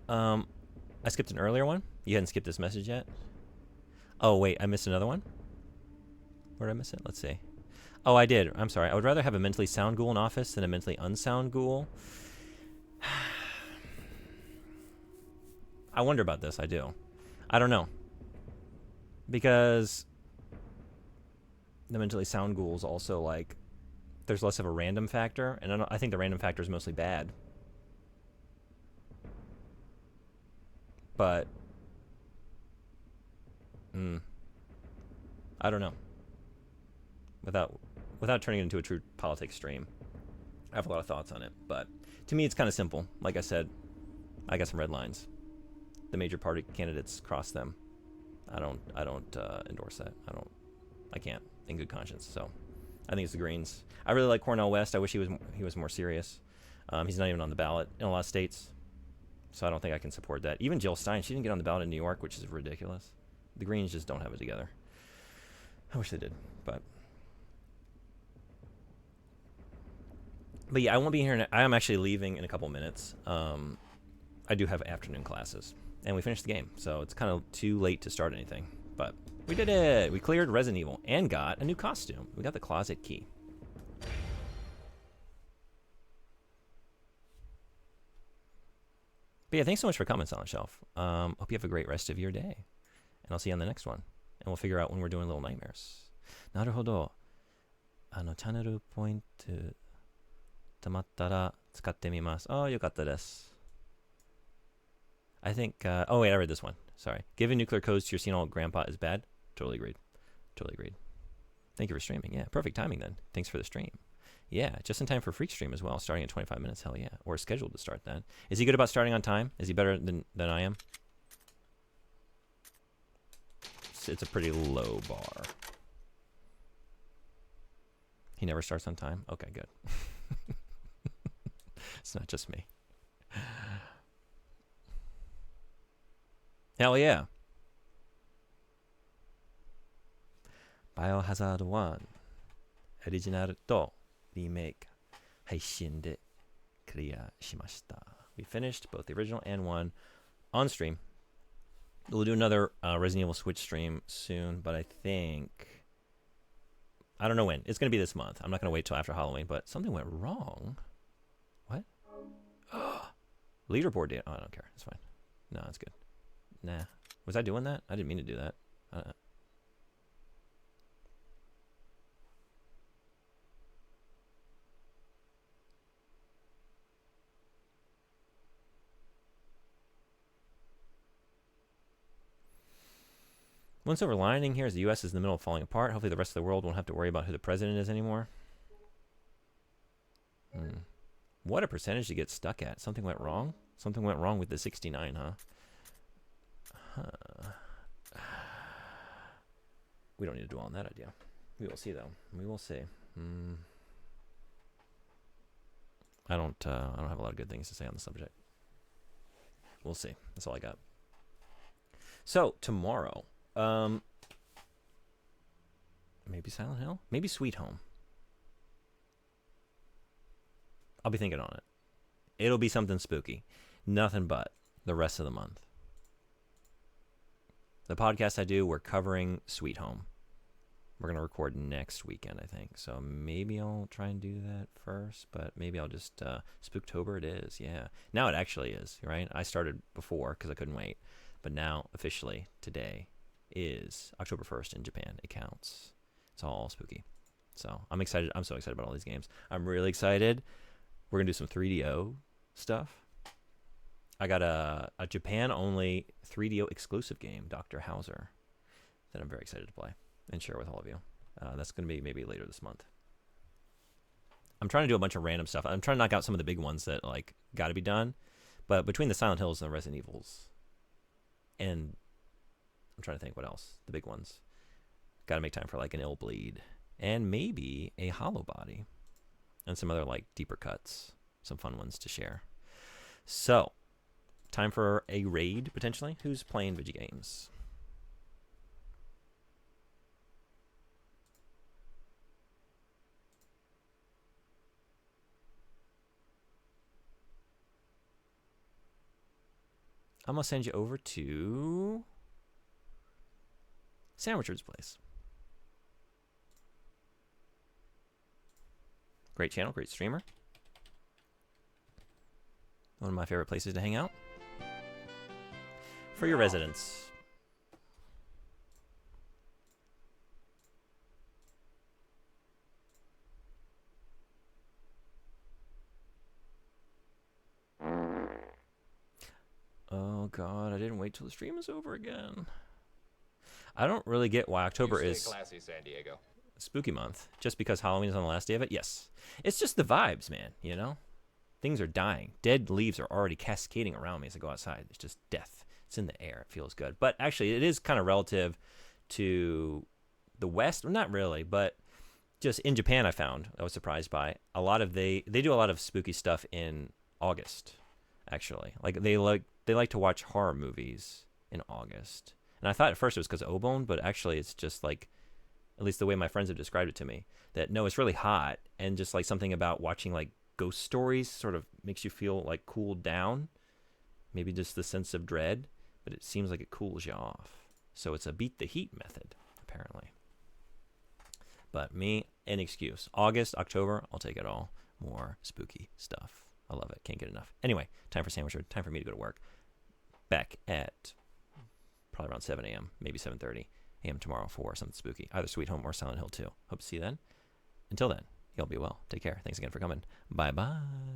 Speaker 1: I skipped an earlier one. You hadn't skipped this message yet? Oh, wait, I missed another one? Where did I miss it? Let's see. Oh, I did. I'm sorry. I would rather have a mentally sound ghoul in office than a mentally unsound ghoul. I wonder about this. I do. I don't know. Because the mentally sound ghouls also, like, there's less of a random factor, and I think the random factor is mostly bad. But I don't know. Without turning it into a true politics stream, I have a lot of thoughts on it. But to me, it's kind of simple. Like I said, I got some red lines. The major party candidates cross them. I don't endorse that. I can't in good conscience. So I think it's the Greens. I really like Cornel West. I wish he was more serious. He's not even on the ballot in a lot of states, so I don't think I can support that. Even Jill Stein, she didn't get on the ballot in New York, which is ridiculous. The Greens just don't have it together. I wish they did, but yeah, I won't be here. I am actually leaving in a couple minutes. I do have afternoon classes, and we finished the game, so it's kind of too late to start anything. But we did it. We cleared Resident Evil and got a new costume. We got the closet key. But yeah, thanks so much for coming, Silent Shelf. Hope you have a great rest of your day, and I'll see you on the next one. And we'll figure out when we're doing Little Nightmares. Naruhodo. チャンネルポイント溜まったら使ってみます。Oh, よかったです。I think, oh wait, I read this one. Sorry. Giving nuclear codes to your senile grandpa is bad. Totally agreed. Totally agreed. Thank you for streaming. Yeah, perfect timing then. Thanks for the stream. Yeah, just in time for Freak Stream as well, starting in 25 minutes. Hell yeah. Or scheduled to start then. Is he good about starting on time? Is he better than I am? It's a pretty low bar. He never starts on time? Okay, good. It's not just me. Hell yeah. Biohazard 1 オリジナルとリメイク配信でクリアしました。We finished both the original and one on stream. We'll do another Resident Evil Switch stream soon, but I think I don't know when. It's going to be this month. I'm not going to wait till after Halloween, but something went wrong. What? Leaderboard data. Oh, I don't care. It's fine. No, it's good. Nah. Was I doing that? I didn't mean to do that. One silver lining here is the U.S. is in the middle of falling apart. Hopefully the rest of the world won't have to worry about who the president is anymore. What a percentage to get stuck at. Something went wrong? Something went wrong with the 69, huh? We don't need to dwell on that idea. We will see, though. We will see. I don't have a lot of good things to say on the subject. We'll see. That's all I got. So, tomorrow... maybe Silent Hill? Maybe Sweet Home. I'll be thinking on it. It'll be something spooky. Nothing but the rest of the month. The podcast I do, we're covering Sweet Home. We're going to record next weekend, I think. So maybe I'll try and do that first, but maybe I'll just... Spooktober it is, yeah. Now it actually is, right? I started before because I couldn't wait. But now, officially, today... is October 1st in Japan. It counts. It's all spooky. So I'm excited. I'm so excited about all these games. I'm really excited. We're going to do some 3DO stuff. I got a Japan-only 3DO exclusive game, Dr. Hauser, that I'm very excited to play and share with all of you. That's going to be maybe later this month. I'm trying to do a bunch of random stuff. I'm trying to knock out some of the big ones that like got to be done. But between the Silent Hills and the Resident Evils and... I'm trying to think what else. The big ones. Got to make time for like an Ill Bleed. And maybe a Hollow Body. And some other like deeper cuts. Some fun ones to share. So, time for a raid potentially. Who's playing video games? I'm going to send you over to... Sam Richard's place. Great channel, great streamer. One of my favorite places to hang out. For your residents. Oh god, I didn't wait till the stream is over again. I don't really get why October is
Speaker 11: classy, San Diego.
Speaker 1: spooky month. Just because Halloween is on the last day of it? Yes. It's just the vibes, man, you know? things are dying. Dead leaves are already cascading around me as I go outside. It's just death. It's in the air. It feels good. But actually, it is kind of relative to the West. Well, not really, but just in Japan, I was surprised by a lot of they do a lot of spooky stuff in August. Actually, like they like to watch horror movies in August. And I thought at first it was because of Obon, but actually it's just like, at least the way my friends have described it to me, that no, it's really hot, and just like something about watching like ghost stories sort of makes you feel like cooled down. Maybe just the sense of dread, but it seems like it cools you off. So it's a beat the heat method, apparently. But me, an excuse. August, October, I'll take it all. More spooky stuff. I love it. Can't get enough. Anyway, time for sandwich. Time for me to go to work. Back at probably around 7 a.m., maybe 7:30 a.m. tomorrow for something spooky. Either Sweet Home or Silent Hill 2. Hope to see you then. Until then, y'all be well. Take care. Thanks again for coming. Bye-bye.